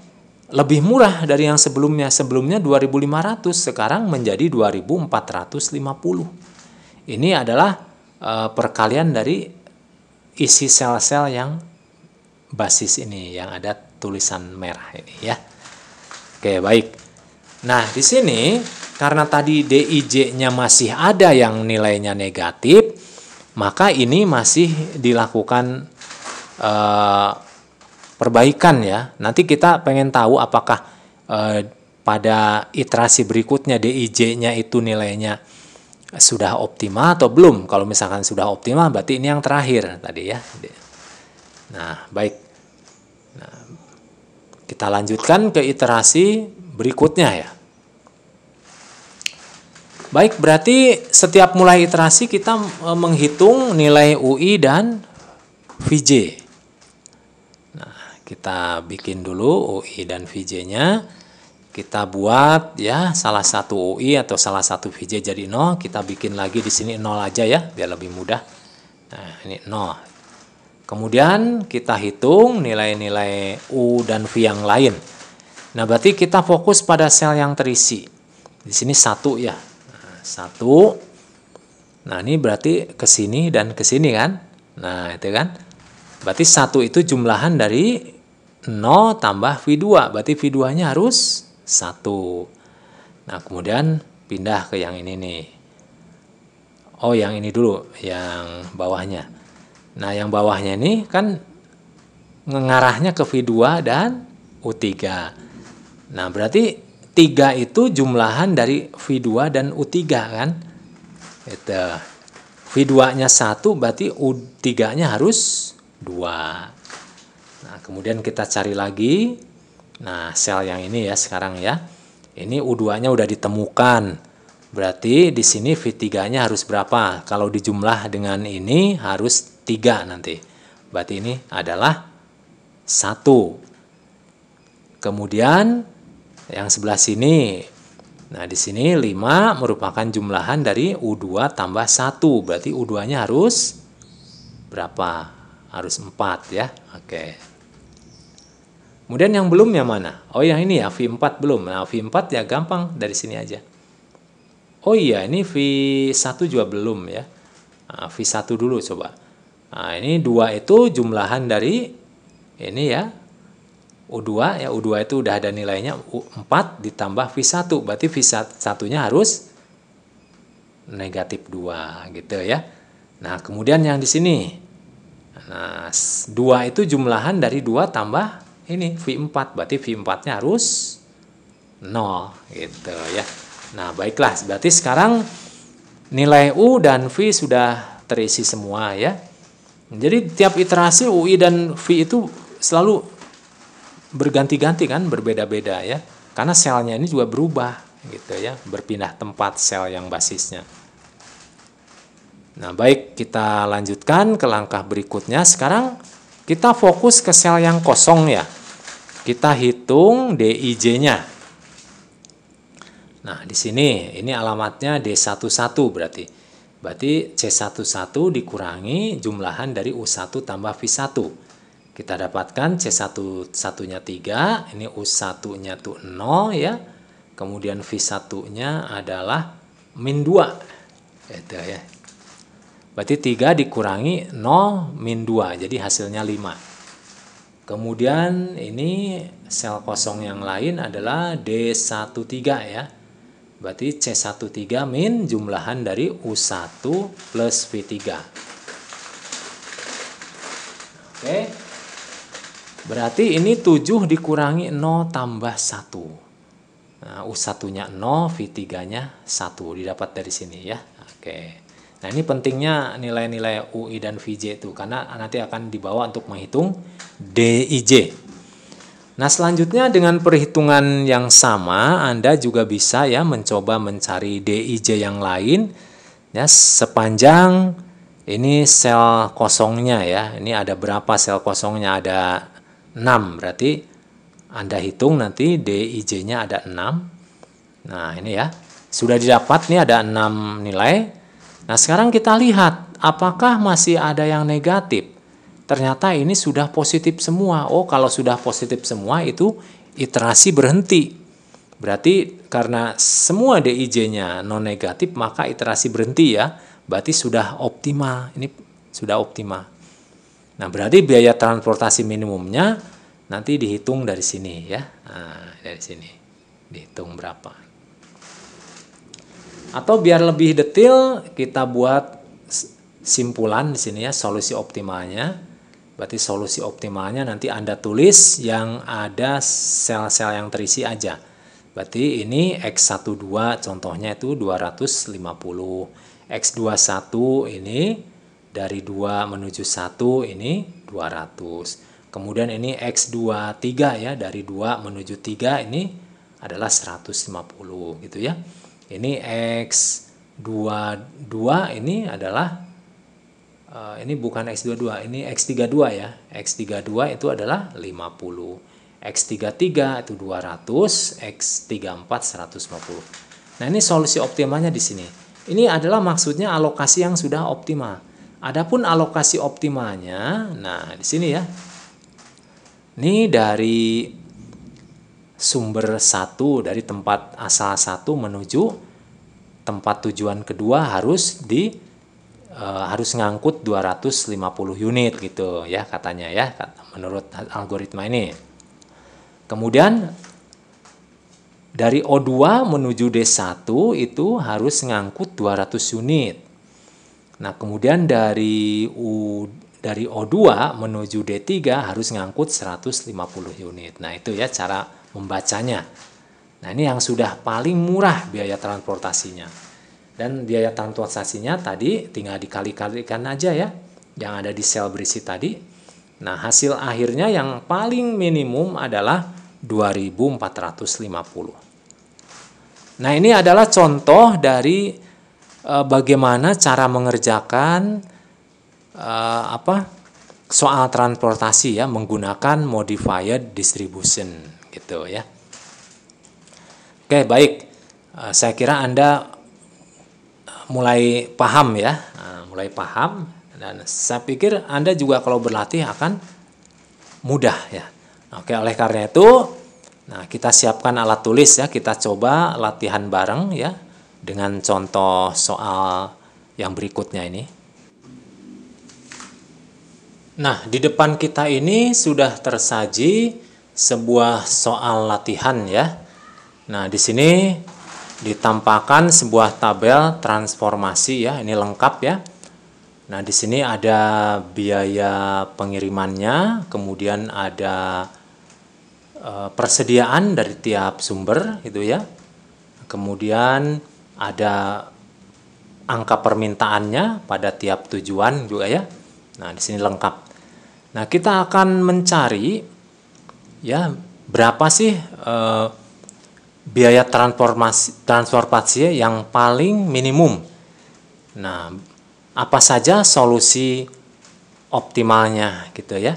lebih murah dari yang sebelumnya. Sebelumnya 2.500, sekarang menjadi 2.450. Ini adalah perkalian dari isi sel-sel yang basis ini, yang ada tulisan merah ini ya. Oke, baik. Nah, di sini karena tadi DIJ-nya masih ada yang nilainya negatif, maka ini masih dilakukan perbaikan ya. Nanti kita pengen tahu apakah pada iterasi berikutnya DIJ-nya itu nilainya sudah optimal atau belum. Kalau misalkan sudah optimal berarti ini yang terakhir tadi ya. Nah, baik. Nah, kita lanjutkan ke iterasi berikutnya ya. Baik, berarti setiap mulai iterasi kita menghitung nilai UI dan VJ. Nah, kita bikin dulu UI dan VJ-nya. Kita buat ya salah satu UI atau salah satu VJ jadi 0. Kita bikin lagi di sini 0 aja ya, biar lebih mudah. Nah, ini 0. Kemudian kita hitung nilai-nilai U dan V yang lain. Nah, berarti kita fokus pada sel yang terisi. Di sini 1 ya. Nah, 1. Nah, ini berarti ke sini dan ke sini kan. Nah, itu kan. Berarti 1 itu jumlahan dari 0 tambah V2. Berarti V2-nya harus 1. Nah, kemudian pindah ke yang ini nih. Oh, yang ini dulu, yang bawahnya. Nah, yang bawahnya ini kan mengarahnya ke V2 dan U3. Nah, berarti 3 itu jumlahan dari V2 dan U3 kan? Itu. V2-nya 1 berarti U3-nya harus 2. Nah, kemudian kita cari lagi. Nah, sel yang ini ya sekarang ya. Ini U2-nya udah ditemukan. Berarti di sini V3-nya harus berapa? Kalau dijumlah dengan ini harus 3 nanti. Berarti ini adalah 1. Kemudian yang sebelah sini. Nah, di sini 5 merupakan jumlahan dari U2 tambah 1. Berarti U2-nya harus berapa? Harus 4 ya. Oke. Kemudian yang belum yang mana? Oh, yang ini ya, V4 belum. Nah, V4 ya gampang dari sini aja. Oh iya, ini V1 juga belum ya. Nah, V1 dulu coba. Nah, ini 2 itu jumlahan dari ini ya. U2 ya, U2 itu udah ada nilainya 4 ditambah V1. Berarti V1-nya harus negatif 2 gitu ya. Nah, kemudian yang di sini. Nah, 2 itu jumlahan dari 2 tambah ini V4. Berarti V4-nya harus 0 gitu ya. Nah, baiklah, berarti sekarang nilai U dan V sudah terisi semua ya. Jadi tiap iterasi UI dan V itu selalu berganti-ganti kan, berbeda-beda ya. Karena selnya ini juga berubah gitu ya, berpindah tempat sel yang basisnya. Nah, baik, kita lanjutkan ke langkah berikutnya. Sekarang kita fokus ke sel yang kosong ya. Kita hitung DIJ-nya. Nah, di sini ini alamatnya D11 berarti. Berarti C11 dikurangi jumlahan dari U1 tambah V1. Kita dapatkan C11-nya 3, ini U1-nya tuh 0 ya. Kemudian V1-nya adalah min 2. Itu ya. Berarti 3 dikurangi 0 min 2, jadi hasilnya 5. Kemudian ini sel kosong yang lain adalah D13 ya. Berarti C13 min jumlahan dari U1 plus V3. Oke. Berarti ini 7 dikurangi 0 tambah 1. Nah, U1-nya 0, V3-nya 1. Didapat dari sini ya. Oke. Nah, ini pentingnya nilai-nilai UI dan VJ itu. Karena nanti akan dibawa untuk menghitung DIJ. Nah, selanjutnya dengan perhitungan yang sama, Anda juga bisa ya mencoba mencari DIJ yang lain ya sepanjang ini sel kosongnya ya. Ini ada berapa sel kosongnya? Ada 6. Berarti Anda hitung nanti DIJ-nya ada 6. Nah, ini ya. Sudah didapat nih ada 6 nilai. Nah, sekarang kita lihat apakah masih ada yang negatif. Ternyata ini sudah positif semua. Oh, kalau sudah positif semua itu iterasi berhenti. Berarti karena semua DIJ-nya non negatif maka iterasi berhenti ya. Berarti sudah optimal. Ini sudah optimal. Nah, berarti biaya transportasi minimumnya nanti dihitung dari sini ya. Nah, dari sini dihitung berapa. Atau biar lebih detail kita buat simpulan di sini ya, solusi optimalnya. Berarti solusi optimalnya nanti Anda tulis yang ada sel-sel yang terisi aja. Berarti ini X12 contohnya itu 250. X21 ini dari 2 menuju 1 ini 200. Kemudian ini X23 ya, dari 2 menuju 3 ini adalah 150 gitu ya. Ini X22 ini adalah ini bukan X22, ini X32 ya. X32 itu adalah 50. X33 itu 200, X34 150. Nah, ini solusi optimalnya di sini. Ini adalah maksudnya alokasi yang sudah optimal. Adapun alokasi optimalnya, nah di sini ya. Ini dari sumber 1 dari tempat asal 1 menuju tempat tujuan kedua harus ngangkut 250 unit gitu ya katanya ya menurut algoritma ini. Kemudian dari O2 menuju D1 itu harus ngangkut 200 unit. Nah, kemudian dari dari O2 menuju D3 harus ngangkut 150 unit. Nah, itu ya cara membacanya. Nah, ini yang sudah paling murah biaya transportasinya. Dan biaya transportasinya tadi tinggal dikali-kalikan aja ya, yang ada di sel berisi tadi. Nah, hasil akhirnya yang paling minimum adalah 2.450. Nah, ini adalah contoh dari bagaimana cara mengerjakan soal transportasi ya menggunakan modified distribution gitu ya. Oke, baik. Saya kira Anda mulai paham ya, mulai paham, dan saya pikir Anda juga kalau berlatih akan mudah ya. Oke, oleh karena itu, nah kita siapkan alat tulis ya, kita coba latihan bareng ya dengan contoh soal yang berikutnya ini. Nah, di depan kita ini sudah tersaji sebuah soal latihan ya. Nah, di sini ditampakkan sebuah tabel transformasi ya, ini lengkap ya. Nah, di sini ada biaya pengirimannya, kemudian ada persediaan dari tiap sumber gitu ya. Kemudian ada angka permintaannya pada tiap tujuan juga ya. Nah, di sini lengkap. Nah, kita akan mencari ya berapa sih biaya transportasi yang paling minimum. Nah, apa saja solusi optimalnya gitu ya.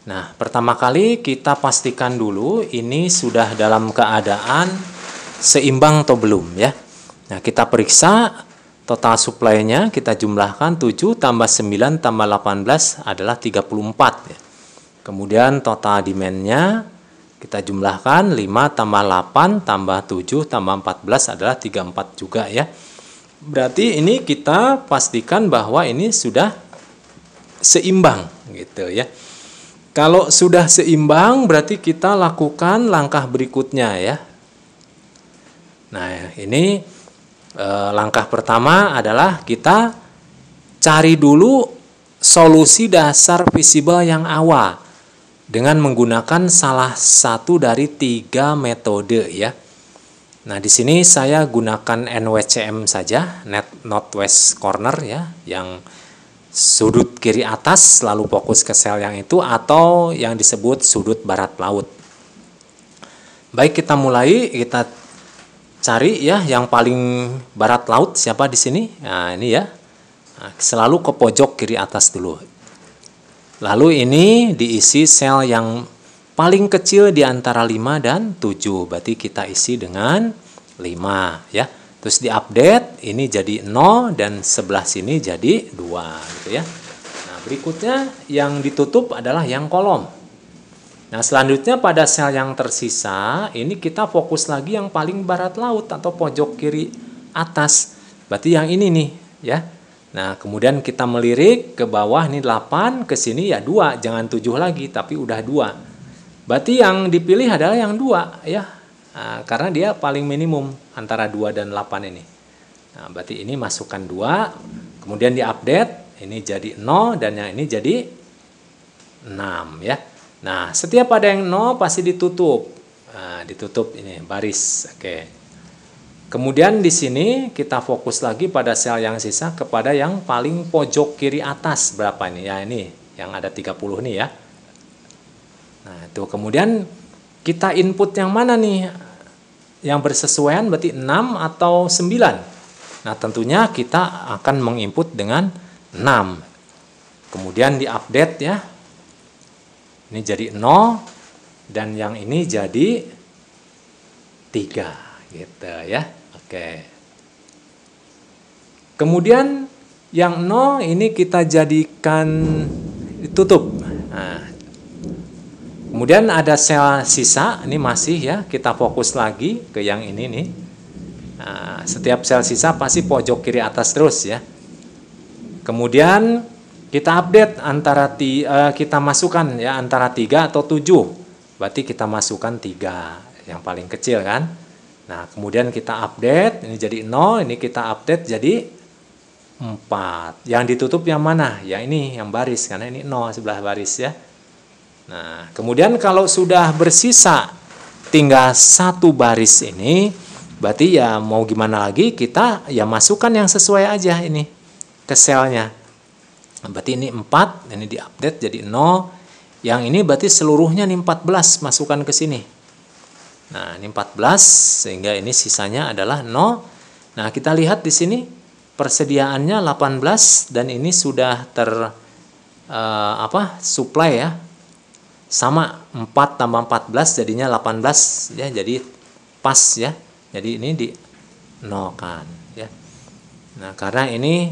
Nah, pertama kali kita pastikan dulu ini sudah dalam keadaan seimbang atau belum ya. Nah, kita periksa total supply-nya, kita jumlahkan 7 tambah 9 tambah 18 adalah 34 ya. Kemudian total demand-nya kita jumlahkan 5 tambah 8 tambah 7 tambah 14 adalah 34 juga ya. Berarti ini kita pastikan bahwa ini sudah seimbang gitu ya. Kalau sudah seimbang berarti kita lakukan langkah berikutnya ya. Nah, ini langkah pertama adalah kita cari dulu solusi dasar visible yang awal dengan menggunakan salah satu dari 3 metode ya. Nah, di sini saya gunakan NWCM saja, Net Northwest Corner ya, yang sudut kiri atas selalu fokus ke sel yang itu, atau yang disebut sudut barat laut. Baik, kita mulai, kita cari ya yang paling barat laut siapa di sini? Nah, ini ya. Nah, selalu ke pojok kiri atas dulu. Lalu ini diisi sel yang paling kecil di antara 5 dan 7. Berarti kita isi dengan 5 ya. Terus diupdate, ini jadi 0 dan sebelah sini jadi 2 gitu ya. Nah, berikutnya yang ditutup adalah yang kolom. Nah, selanjutnya pada sel yang tersisa, ini kita fokus lagi yang paling barat laut atau pojok kiri atas. Berarti yang ini nih, ya. Nah, kemudian kita melirik ke bawah, ini 8, ke sini ya 2, jangan 7 lagi, tapi udah 2. Berarti yang dipilih adalah yang 2, ya. Nah, karena dia paling minimum antara 2 dan 8 ini. Nah, berarti ini masukkan 2, kemudian diupdate, ini jadi 0, dan yang ini jadi 6, ya. Nah, setiap ada yang 0 pasti ditutup. Nah, ditutup ini baris. Oke. Kemudian di sini kita fokus lagi pada sel yang sisa kepada yang paling pojok kiri atas. Berapa ini? Ya, ini yang ada 30 nih ya. Nah, itu kemudian kita input yang mana nih? Yang bersesuaian berarti 6 atau 9. Nah, tentunya kita akan menginput dengan 6. Kemudian diupdate ya. Ini jadi 0 dan yang ini jadi 3 gitu ya. Oke. Kemudian yang 0 ini kita jadikan ditutup. Nah, kemudian ada sel sisa, ini masih ya, kita fokus lagi ke yang ini nih. Nah, setiap sel sisa pasti pojok kiri atas terus ya. Kemudian kita update antara kita masukkan ya antara 3 atau 7. Berarti kita masukkan 3 yang paling kecil kan. Nah, kemudian kita update, ini jadi 0, ini kita update jadi 4 4. Yang ditutup yang mana? Yang ini, yang baris, karena ini 0 sebelah baris ya. Nah, kemudian kalau sudah bersisa tinggal 1 baris ini, berarti ya mau gimana lagi, kita ya masukkan yang sesuai aja ini ke selnya. Berarti ini 4, ini diupdate jadi 0. Yang ini berarti seluruhnya nih 14, masukkan ke sini. Nah, ini 14, sehingga ini sisanya adalah 0. Nah, kita lihat di sini persediaannya 18 dan ini sudah supply ya. Sama 4 tambah 14 jadinya 18 ya, jadi pas ya. Jadi ini di nolkan ya. Nah, karena ini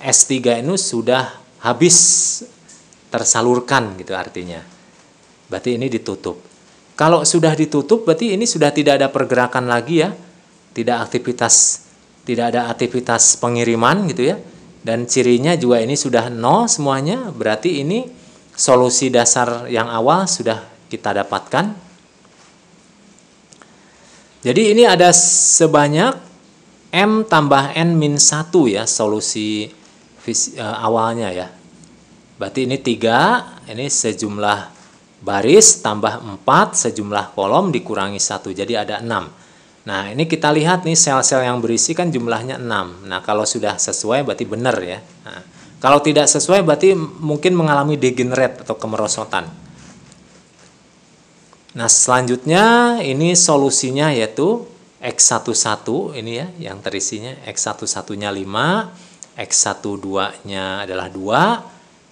S3 ini sudah habis tersalurkan gitu artinya. Berarti ini ditutup. Kalau sudah ditutup berarti ini sudah tidak ada pergerakan lagi ya. Tidak ada aktivitas pengiriman gitu ya. Dan cirinya juga ini sudah 0 semuanya, berarti ini solusi dasar yang awal sudah kita dapatkan. Jadi ini ada sebanyak M tambah N min 1 ya solusi awalnya ya. Berarti ini 3, ini sejumlah baris tambah 4 sejumlah kolom dikurangi 1, jadi ada 6. Nah, ini kita lihat nih sel-sel yang berisi kan jumlahnya 6. Nah, kalau sudah sesuai berarti benar ya. Nah, kalau tidak sesuai berarti mungkin mengalami degenerate atau kemerosotan. Nah, selanjutnya ini solusinya yaitu X11 ini ya, yang terisinya X11-nya 5, X12-nya adalah 2,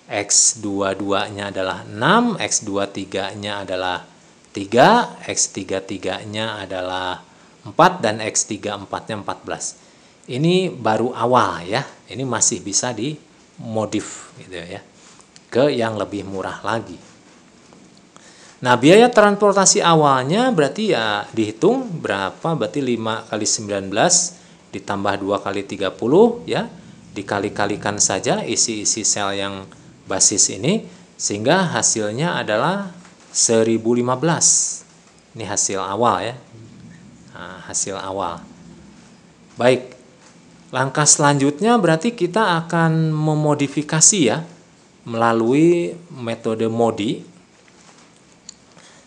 X22-nya adalah 6, X23-nya adalah 3, X33-nya adalah 4, dan X34-nya 14. Ini baru awal ya, ini masih bisa dimodif gitu ya, ke yang lebih murah lagi. Nah, biaya transportasi awalnya berarti ya dihitung berapa, berarti 5 kali 19 ditambah 2 kali 30 ya, dikali-kalikan saja isi-isi sel yang basis ini, sehingga hasilnya adalah 1015. Ini hasil awal ya. Nah, hasil awal. Baik, langkah selanjutnya berarti kita akan memodifikasi ya melalui metode MODI.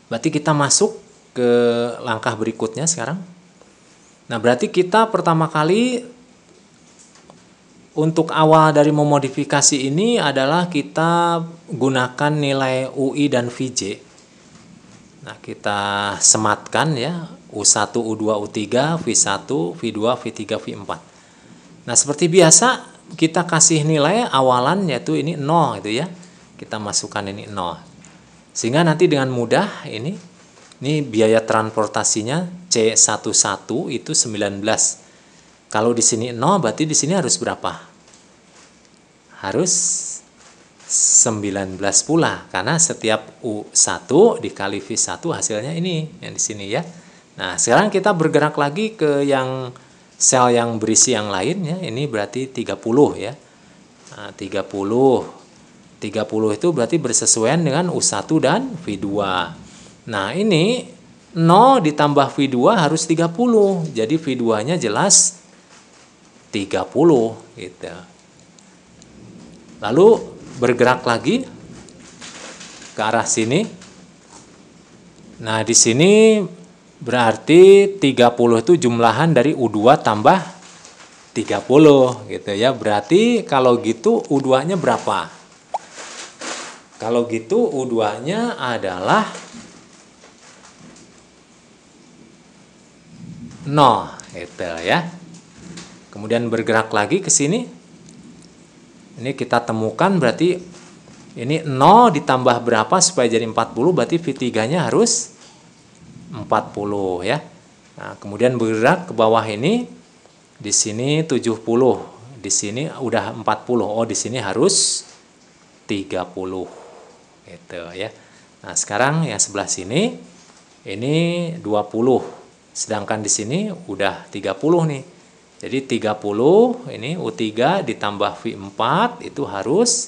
Berarti kita masuk ke langkah berikutnya sekarang. Nah, berarti kita pertama kali untuk awal dari memodifikasi ini adalah kita gunakan nilai UI dan VJ. Nah, kita sematkan ya, U1, U2, U3, V1, V2, V3, V4. Nah, seperti biasa kita kasih nilai awalan yaitu ini 0 gitu ya. Kita masukkan ini 0. Sehingga nanti dengan mudah ini biaya transportasinya C11 itu 19. Kalau di sini 0 berarti di sini harus berapa? Harus 19 pula, karena setiap U1 dikali V1 hasilnya ini yang di sini ya. Nah, sekarang kita bergerak lagi ke yang sel yang berisi yang lain ya. Ini berarti 30 ya. Nah, 30 itu berarti bersesuaian dengan U1 dan V2. Nah, ini 0 ditambah V2 harus 30. Jadi V2-nya jelas 30 gitu. Lalu bergerak lagi ke arah sini. Nah, di sini berarti 30 itu jumlahan dari U2 tambah 30 gitu ya. Berarti kalau gitu U2-nya berapa? Kalau gitu U2-nya adalah 0 gitu ya. Kemudian bergerak lagi ke sini. Ini kita temukan berarti ini 0 ditambah berapa supaya jadi 40, berarti V3-nya harus 40 ya. Nah, kemudian bergerak ke bawah ini, di sini 70, di sini udah 40. Oh, di sini harus 30 gitu ya. Nah, sekarang yang sebelah sini ini 20. Sedangkan di sini udah 30 nih. Jadi 30 ini U3 ditambah V4 itu harus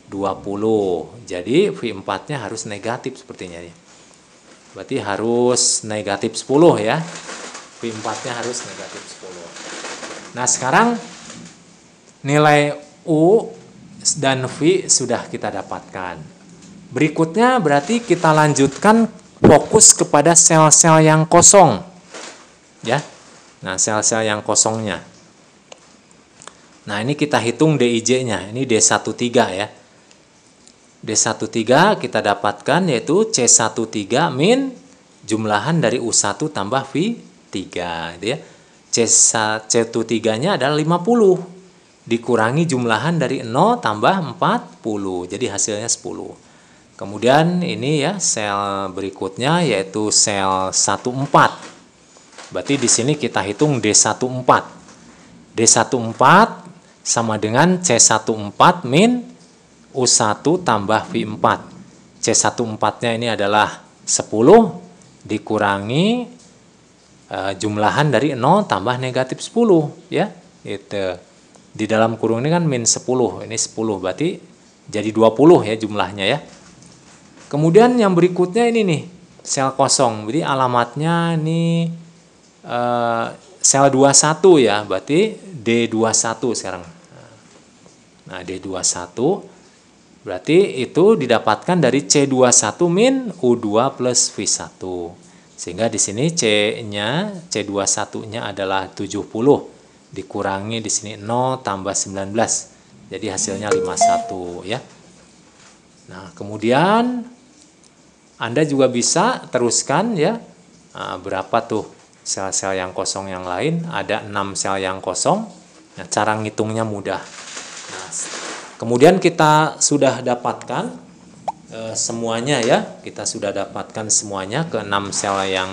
20. Jadi V4-nya harus negatif sepertinya ya. Berarti harus negatif 10 ya. V4-nya harus negatif 10. Nah, sekarang nilai U dan V sudah kita dapatkan. Berikutnya berarti kita lanjutkan fokus kepada sel-sel yang kosong. Ya. Nah, sel-sel yang kosongnya. Nah, ini kita hitung DIJ-nya. Ini D13 ya. D13 kita dapatkan yaitu C13 min jumlahan dari U1 tambah V3 gitu ya. C13-nya adalah 50 dikurangi jumlahan dari 0 tambah 40. Jadi hasilnya 10. Kemudian ini ya sel berikutnya yaitu sel 14. Berarti di sini kita hitung D14. D14 sama dengan C14 min U1 tambah V4. C14-nya ini adalah 10 dikurangi jumlahan dari 0 tambah negatif 10 ya. Itu. Di dalam kurung ini kan min 10. Ini 10 berarti jadi 20 ya jumlahnya ya. Kemudian yang berikutnya ini nih, sel kosong. Jadi alamatnya ini sel 21 ya, berarti D21 sekarang. Nah, D21 berarti itu didapatkan dari C21 min U2 plus V1. Sehingga di sini C-nya, C21-nya adalah 70 dikurangi di sini 0 tambah 19. Jadi hasilnya 51 ya. Nah, kemudian Anda juga bisa teruskan ya. Nah, berapa tuh sel-sel yang kosong yang lain? Ada 6 sel yang kosong. Nah, cara ngitungnya mudah. Nah, kemudian kita sudah dapatkan semuanya ya. Kita sudah dapatkan semuanya ke 6 sel yang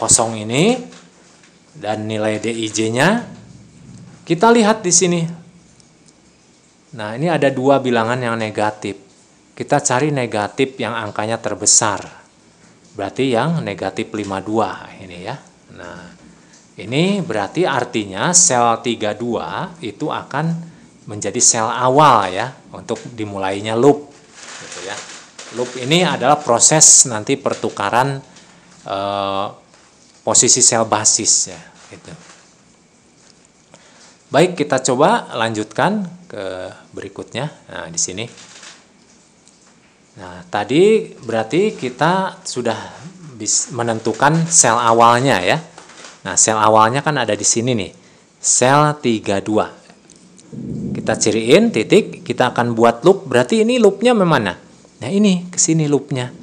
kosong ini dan nilai DIJ-nya. Kita lihat di sini. Nah, ini ada 2 bilangan yang negatif. Kita cari negatif yang angkanya terbesar. Berarti yang negatif 52 ini ya. Nah, ini berarti artinya sel 32 itu akan menjadi sel awal ya untuk dimulainya loop. Gitu ya. Loop ini adalah proses nanti pertukaran posisi sel basis ya. Gitu. Baik, kita coba lanjutkan ke berikutnya. Nah, di sini. Nah, tadi berarti kita sudah menentukan sel awalnya ya. Nah, sel awalnya kan ada di sini nih. Sel 32. Kita ciriin titik, kita akan buat loop. Berarti ini loopnya memana? Nah, ini ke sini loopnya.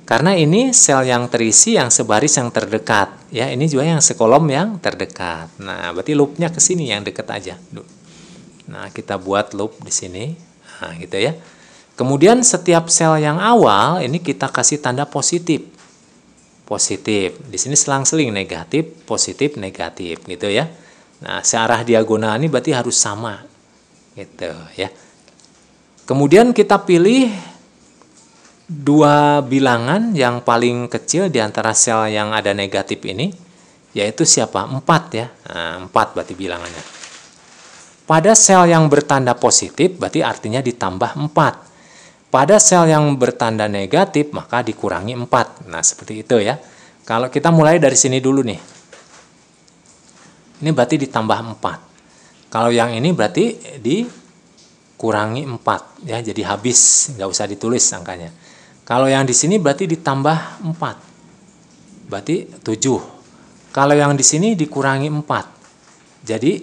Karena ini sel yang terisi yang sebaris yang terdekat. Ya, ini juga yang sekolom yang terdekat. Nah, berarti loopnya ke sini yang dekat aja. Nah, kita buat loop di sini. Nah, gitu ya. Kemudian setiap sel yang awal ini kita kasih tanda positif. Positif. Di sini selang-seling negatif, positif, negatif gitu ya. Nah, searah diagonal ini berarti harus sama. Gitu ya. Kemudian kita pilih 2 bilangan yang paling kecil di antara sel yang ada negatif ini, yaitu siapa? 4 ya. Nah, 4 berarti bilangannya. Pada sel yang bertanda positif berarti artinya ditambah 4. Pada sel yang bertanda negatif maka dikurangi 4. Nah, seperti itu ya. Kalau kita mulai dari sini dulu nih. Ini berarti ditambah 4. Kalau yang ini berarti dikurangi 4 ya, jadi habis, nggak usah ditulis angkanya. Kalau yang di sini berarti ditambah 4. Berarti 7. Kalau yang di sini dikurangi 4. Jadi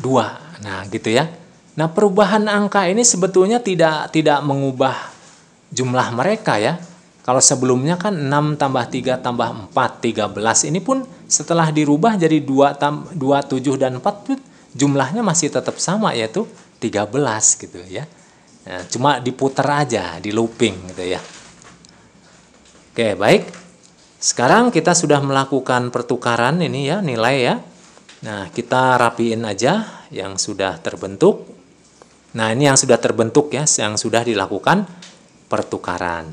2. Nah, gitu ya. Nah, perubahan angka ini sebetulnya tidak mengubah jumlah mereka ya. Kalau sebelumnya kan 6 tambah 3 tambah 4, 13. Ini pun setelah dirubah jadi 2, 7, dan 4, jumlahnya masih tetap sama yaitu 13 gitu ya. Nah, cuma diputar aja, di looping gitu ya. Oke, baik. Sekarang kita sudah melakukan pertukaran ini ya, nilai ya. Nah, kita rapiin aja yang sudah terbentuk. Nah, ini yang sudah terbentuk ya, yang sudah dilakukan pertukaran.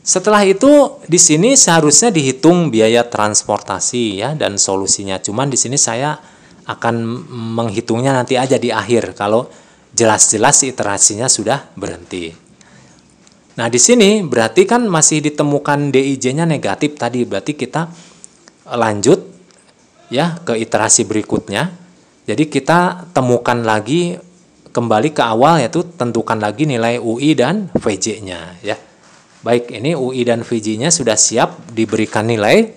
Setelah itu di sini seharusnya dihitung biaya transportasi ya dan solusinya. Cuman di sini saya akan menghitungnya nanti aja di akhir kalau jelas-jelas iterasinya sudah berhenti. Nah, di sini berarti kan masih ditemukan DIJ-nya negatif tadi, berarti kita lanjut ya ke iterasi berikutnya. Jadi kita temukan lagi kembali ke awal, yaitu tentukan lagi nilai UI dan VJ-nya ya. Baik, ini UI dan VJ-nya sudah siap diberikan nilai.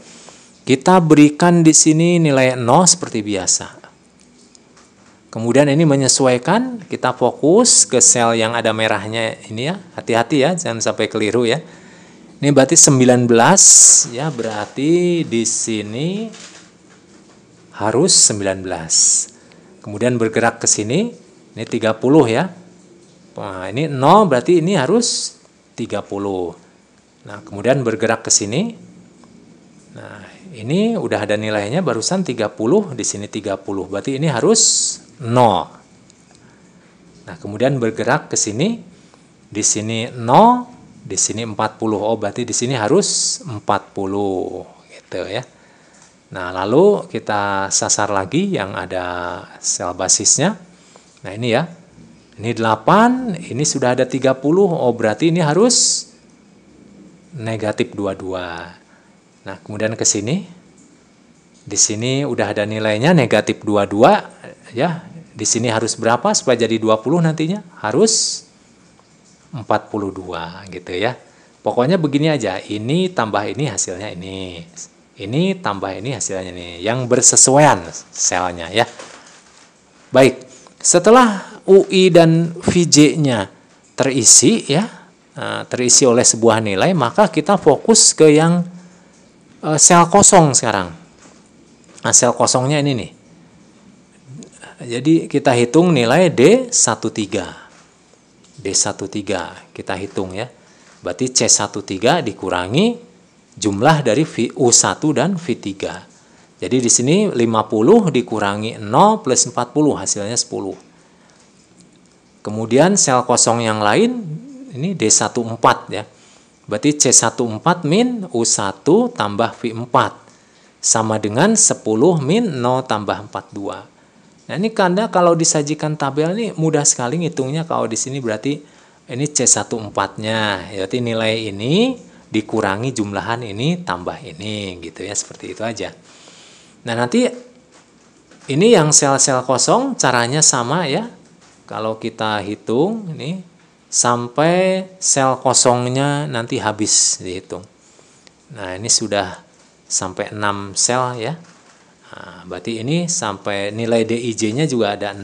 Kita berikan di sini nilai 0 seperti biasa. Kemudian ini menyesuaikan, kita fokus ke sel yang ada merahnya ini ya. Hati-hati ya, jangan sampai keliru ya. Ini berarti 19 ya, berarti di sini harus 19. Kemudian bergerak ke sini. Ini 30 ya. Nah, ini 0 berarti ini harus 30. Nah, kemudian bergerak ke sini. Nah, ini udah ada nilainya barusan 30, di sini 30. Berarti ini harus 0. Nah, kemudian bergerak ke sini. Di sini 0, di sini 40. Oh, berarti di sini harus 40 gitu ya. Nah, lalu kita sasar lagi yang ada sel basisnya. Nah, ini ya. Ini 8, ini sudah ada 30. Oh, berarti ini harus negatif 22. Nah, kemudian ke sini. Di sini udah ada nilainya negatif 22 ya. Di sini harus berapa supaya jadi 20 nantinya? Harus 42 gitu ya. Pokoknya begini aja, ini tambah ini hasilnya ini. Ini tambah ini hasilnya ini. Yang bersesuaian selnya ya. Baik. Setelah UI dan VJ-nya terisi ya, terisi oleh sebuah nilai, maka kita fokus ke yang sel kosong sekarang. Nah, sel kosongnya ini nih. Jadi kita hitung nilai D13. D13 kita hitung ya. Berarti C13 dikurangi jumlah dari U1 dan V3. Jadi di sini 50 dikurangi 0 plus 40 hasilnya 10. Kemudian sel kosong yang lain ini D14 ya. Berarti C14 min U1 tambah V4 sama dengan 10 min 0 tambah 42. Nah, ini karena kalau disajikan tabel ini mudah sekali ngitungnya. Kalau di sini berarti ini C14-nya. Berarti nilai ini dikurangi jumlahan ini tambah ini gitu ya, seperti itu aja. Nah, nanti ini yang sel-sel kosong caranya sama ya. Kalau kita hitung ini sampai sel kosongnya nanti habis dihitung. Nah, ini sudah sampai 6 sel ya. Nah, berarti ini sampai nilai DIJ-nya juga ada 6.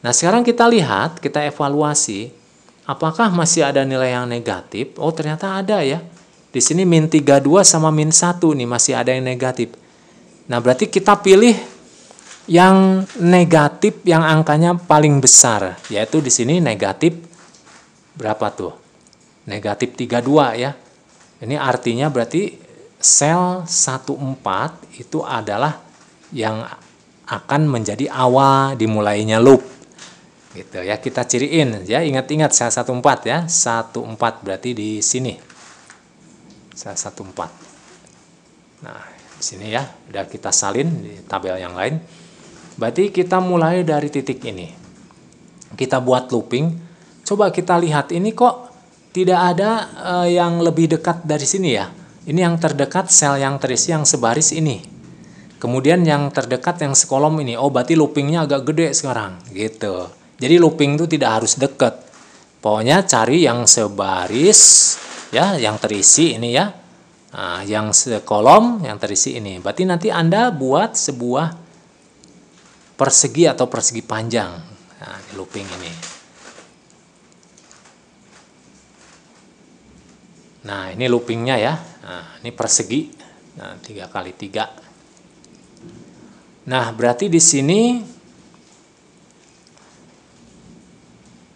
Nah, sekarang kita lihat, kita evaluasi apakah masih ada nilai yang negatif. Oh, ternyata ada ya. Di sini min 32 sama min 1 nih masih ada yang negatif. Nah, berarti kita pilih yang negatif yang angkanya paling besar, yaitu di sini negatif berapa tuh? Negatif 32 ya. Ini artinya berarti sel 14 itu adalah yang akan menjadi awal dimulainya loop. Gitu ya, kita ciriin ya, ingat-ingat sel 14 ya. 14 berarti di sini. Sel 14. Nah, di sini ya, udah kita salin di tabel yang lain. Berarti kita mulai dari titik ini. Kita buat looping. Coba kita lihat ini kok tidak ada yang lebih dekat dari sini ya. Ini yang terdekat sel yang terisi yang sebaris ini. Kemudian yang terdekat yang sekolom ini. Oh, berarti loopingnya agak gede sekarang gitu. Jadi looping itu tidak harus dekat. Pokoknya cari yang sebaris ya, yang terisi ini ya. Nah, yang sekolom yang terisi ini. Berarti nanti Anda buat sebuah persegi atau persegi panjang. Nah, di looping ini. Nah, ini loopingnya ya. Nah, ini persegi. Nah, 3 kali 3. Nah, berarti di sini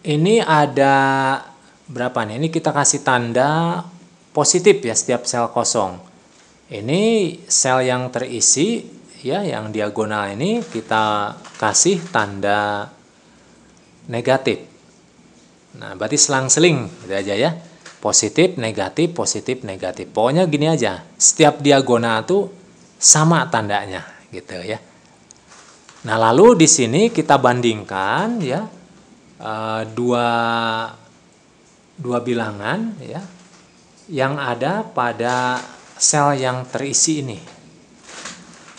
ini ada berapa nih? Ini kita kasih tanda positif ya setiap sel kosong. Ini sel yang terisi ya, yang diagonal ini kita kasih tanda negatif. Nah, berarti selang-seling gitu aja ya. Positif, negatif, positif, negatif. Pokoknya gini aja. Setiap diagonal itu sama tandanya gitu ya. Nah, lalu di sini kita bandingkan ya dua bilangan ya yang ada pada sel yang terisi ini.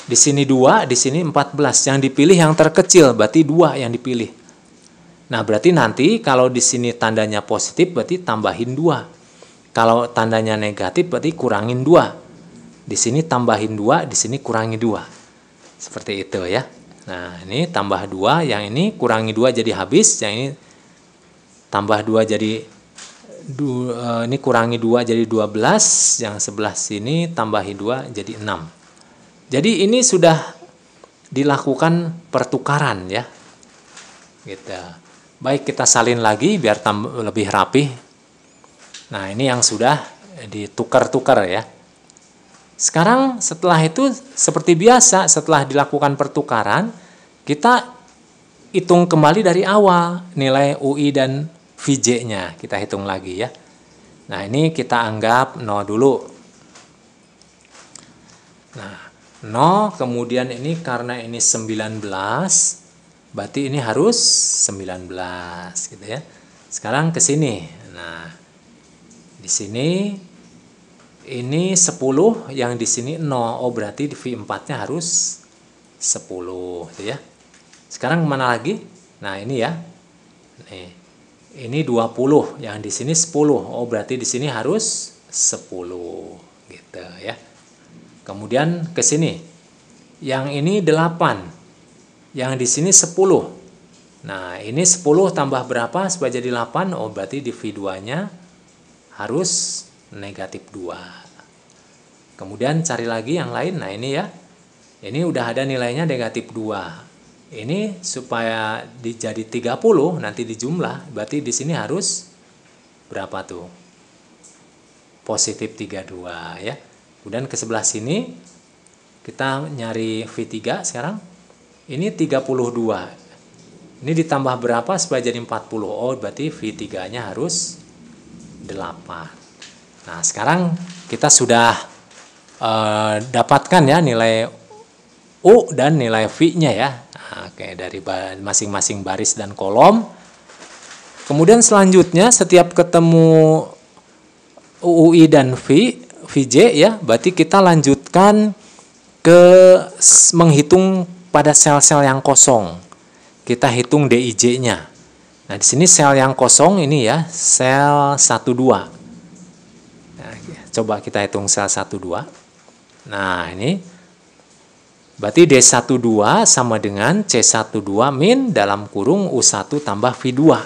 Di sini 2, di sini 14. Yang dipilih yang terkecil, berarti 2 yang dipilih. Nah, berarti nanti kalau di sini tandanya positif, berarti tambahin 2. Kalau tandanya negatif, berarti kurangin 2. Di sini tambahin 2, di sini kurangi 2. Seperti itu ya. Nah, ini tambah 2, yang ini kurangi 2 jadi habis, yang ini tambah 2 jadi ini kurangi 2 jadi 12, yang sebelah sini tambahi 2 jadi 6. Jadi ini sudah dilakukan pertukaran ya. Gitu. Baik, kita salin lagi biar lebih rapi. Nah, ini yang sudah ditukar-tukar ya. Sekarang setelah itu seperti biasa, setelah dilakukan pertukaran, kita hitung kembali dari awal nilai UI dan VJ-nya. Kita hitung lagi ya. Nah, ini kita anggap 0 dulu. Nah, 0, kemudian ini karena ini 19, berarti ini harus 19 gitu ya. Sekarang ke sini. Nah, di sini ini 10, yang di sini 0. Oh, berarti di V4-nya harus 10 gitu ya. Sekarang kemana lagi? Nah, ini ya. Nih. Ini 20, yang di sini 10. Oh, berarti di sini harus 10 gitu ya. Kemudian ke sini. Yang ini 8. Yang di sini 10. Nah, ini 10 tambah berapa supaya jadi 8? Oh, berarti di V2-nya harus negatif 2. Kemudian cari lagi yang lain. Nah, ini ya. Ini udah ada nilainya negatif 2. Ini supaya jadi 30 nanti dijumlah, berarti di sini harus berapa tuh? Positif 32 ya. Kemudian ke sebelah sini kita nyari V3 sekarang. Ini 32. Ini ditambah berapa supaya jadi 40? Oh, berarti V3-nya harus 8. Nah, sekarang kita sudah dapatkan ya nilai U dan nilai V-nya ya. Oke, dari masing-masing baris dan kolom. Kemudian selanjutnya setiap ketemu UI dan VJ ya, berarti kita lanjutkan ke menghitung pada sel-sel yang kosong. Kita hitung DIJ-nya. Nah, di sini sel yang kosong ini ya, sel 12. Nah, coba kita hitung sel 12. Nah, ini berarti D12 sama dengan C12 min dalam kurung U1 tambah V2.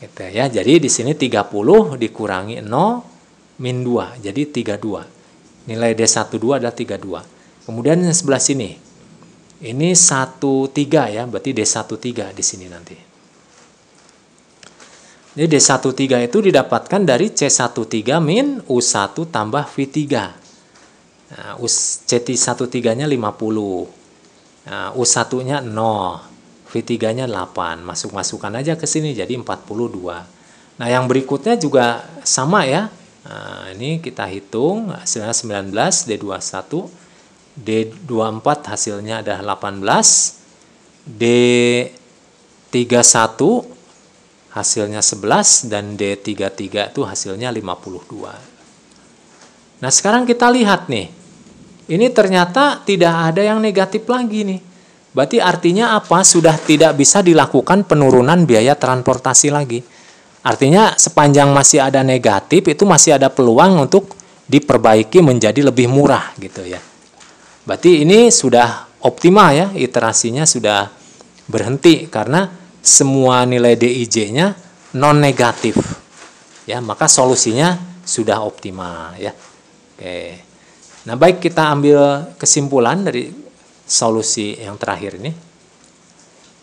Gitu ya. Jadi di sini 30 dikurangi 0 min 2. Jadi 32. Nilai D12 adalah 32. Kemudian yang sebelah sini. Ini 13 ya, berarti D13 di sini nanti. Jadi D13 itu didapatkan dari C13 min U1 tambah V3. Nah, C13-nya 50, nah, U1-nya 0, V3-nya 8. Masuk-masukkan aja ke sini jadi 42. Nah, yang berikutnya juga sama ya. Nah, ini kita hitung hasilnya 19, D21, D24 hasilnya adalah 18, D31 hasilnya 11, dan D33 itu hasilnya 52. Nah, sekarang kita lihat nih. Ini ternyata tidak ada yang negatif lagi nih. Berarti artinya apa? Sudah tidak bisa dilakukan penurunan biaya transportasi lagi. Artinya sepanjang masih ada negatif itu masih ada peluang untuk diperbaiki menjadi lebih murah gitu ya. Berarti ini sudah optimal ya, iterasinya sudah berhenti karena semua nilai DIJ-nya non negatif. Ya, maka solusinya sudah optimal ya. Oke. Nah, baik, kita ambil kesimpulan dari solusi yang terakhir ini.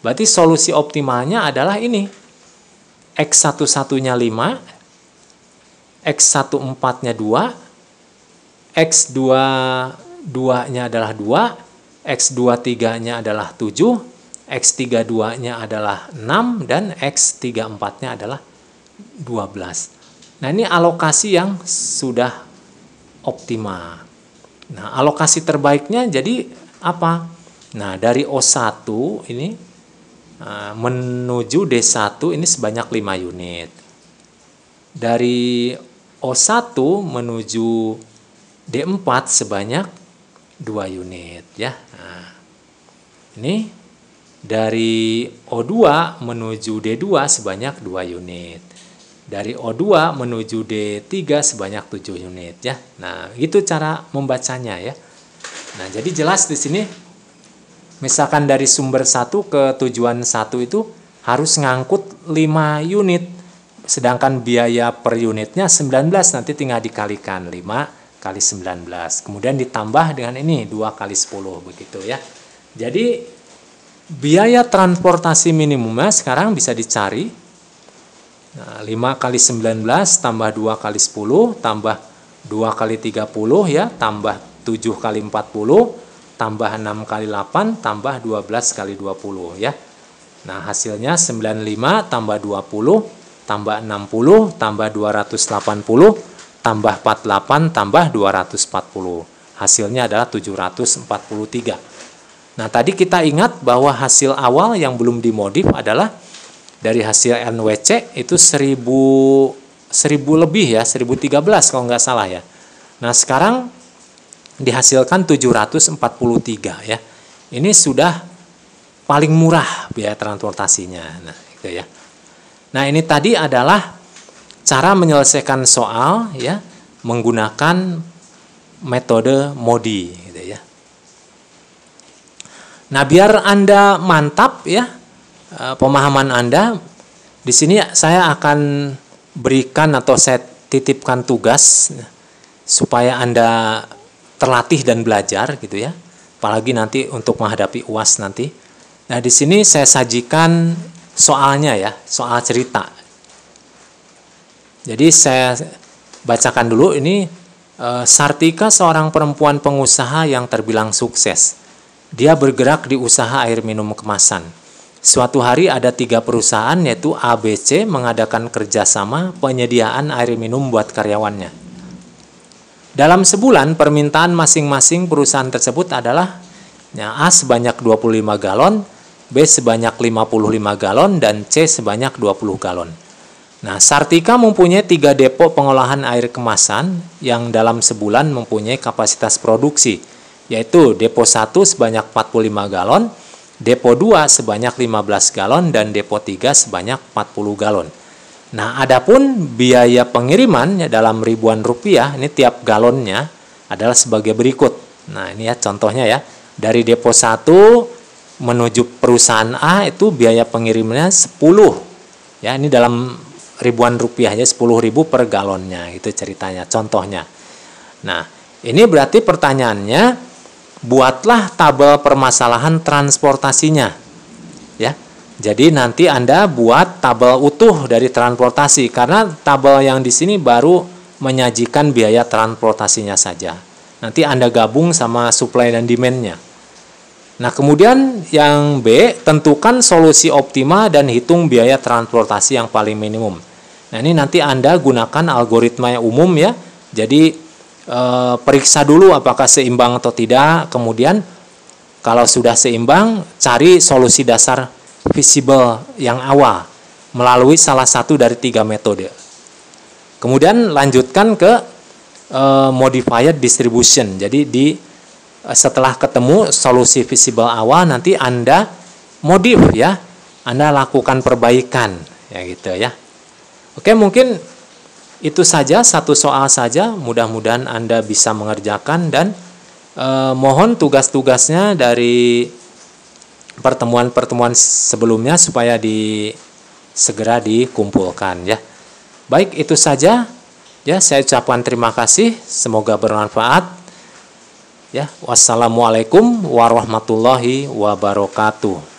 Berarti solusi optimalnya adalah ini. X11-nya 5, X14-nya 2, X22-nya adalah 2, X23-nya adalah 7, X32-nya adalah 6, dan X34-nya adalah 12. Nah, ini alokasi yang sudah optimal. Nah, alokasi terbaiknya jadi apa? Nah, dari O1 ini menuju D1 ini sebanyak 5 unit. Dari O1 menuju D4 sebanyak 2 unit ya. Nah, ini dari O2 menuju D2 sebanyak 2 unit. Dari O2 menuju D3 sebanyak 7 unit ya. Nah, itu cara membacanya ya. Nah, jadi jelas di sini misalkan dari sumber 1 ke tujuan 1 itu harus ngangkut 5 unit. Sedangkan biaya per unitnya 19, nanti tinggal dikalikan 5 kali 19. Kemudian ditambah dengan ini 2 kali 10 begitu ya. Jadi biaya transportasi minimumnya sekarang bisa dicari. Nah, 5 kali 19 tambah 2 kali 10 tambah 2 kali 30 ya, tambah 7 kali 40 tambah 6 kali 8 tambah 12 kali 20 ya. Nah, hasilnya 95 tambah 20 tambah 60 tambah 280 tambah 48 tambah 240. Hasilnya adalah 743. Nah, tadi kita ingat bahwa hasil awal yang belum dimodif adalah dari hasil NWC itu 1000 lebih ya, 1013 kalau nggak salah ya. Nah, sekarang dihasilkan 743 ya. Ini sudah paling murah biaya transportasinya. Nah, itu ya. Nah, ini tadi adalah cara menyelesaikan soal ya menggunakan metode MODI gitu ya. Nah, biar Anda mantap ya pemahaman Anda, di sini saya akan berikan atau saya titipkan tugas supaya Anda terlatih dan belajar gitu ya. Apalagi nanti untuk menghadapi UAS nanti. Nah, di sini saya sajikan soalnya ya, soal cerita. Jadi saya bacakan dulu ini. Sartika seorang perempuan pengusaha yang terbilang sukses. Dia bergerak di usaha air minum kemasan. Suatu hari ada 3 perusahaan yaitu ABC mengadakan kerjasama penyediaan air minum buat karyawannya. Dalam sebulan permintaan masing-masing perusahaan tersebut adalah A sebanyak 25 galon, B sebanyak 55 galon, dan C sebanyak 20 galon. Nah, Sartika mempunyai 3 depo pengolahan air kemasan yang dalam sebulan mempunyai kapasitas produksi, yaitu depo 1 sebanyak 45 galon, depo 2 sebanyak 15 galon, dan depo 3 sebanyak 40 galon. Nah, adapun biaya pengiriman dalam ribuan rupiah, ini tiap galonnya adalah sebagai berikut. Nah, ini ya contohnya ya. Dari depo 1 menuju perusahaan A itu biaya pengirimannya 10. Ya, ini dalam ribuan rupiahnya 10.000 per galonnya, itu ceritanya, contohnya. Nah, ini berarti pertanyaannya, buatlah tabel permasalahan transportasinya. Ya. Jadi nanti Anda buat tabel utuh dari transportasi karena tabel yang di sini baru menyajikan biaya transportasinya saja. Nanti Anda gabung sama supply dan demand-nya. Nah, kemudian yang B, tentukan solusi optima dan hitung biaya transportasi yang paling minimum. Nah, ini nanti Anda gunakan algoritma yang umum ya. Jadi periksa dulu apakah seimbang atau tidak, kemudian kalau sudah seimbang cari solusi dasar visible yang awal melalui salah satu dari 3 metode. Kemudian lanjutkan ke modified distribution. Jadi setelah ketemu solusi visible awal, nanti Anda modif ya, Anda lakukan perbaikan ya gitu ya. Oke, mungkin itu saja, satu soal saja, mudah-mudahan Anda bisa mengerjakan dan mohon tugas-tugasnya dari pertemuan-pertemuan sebelumnya supaya segera dikumpulkan ya. Baik, itu saja ya, saya ucapkan terima kasih, semoga bermanfaat ya. Wassalamualaikum warahmatullahi wabarakatuh.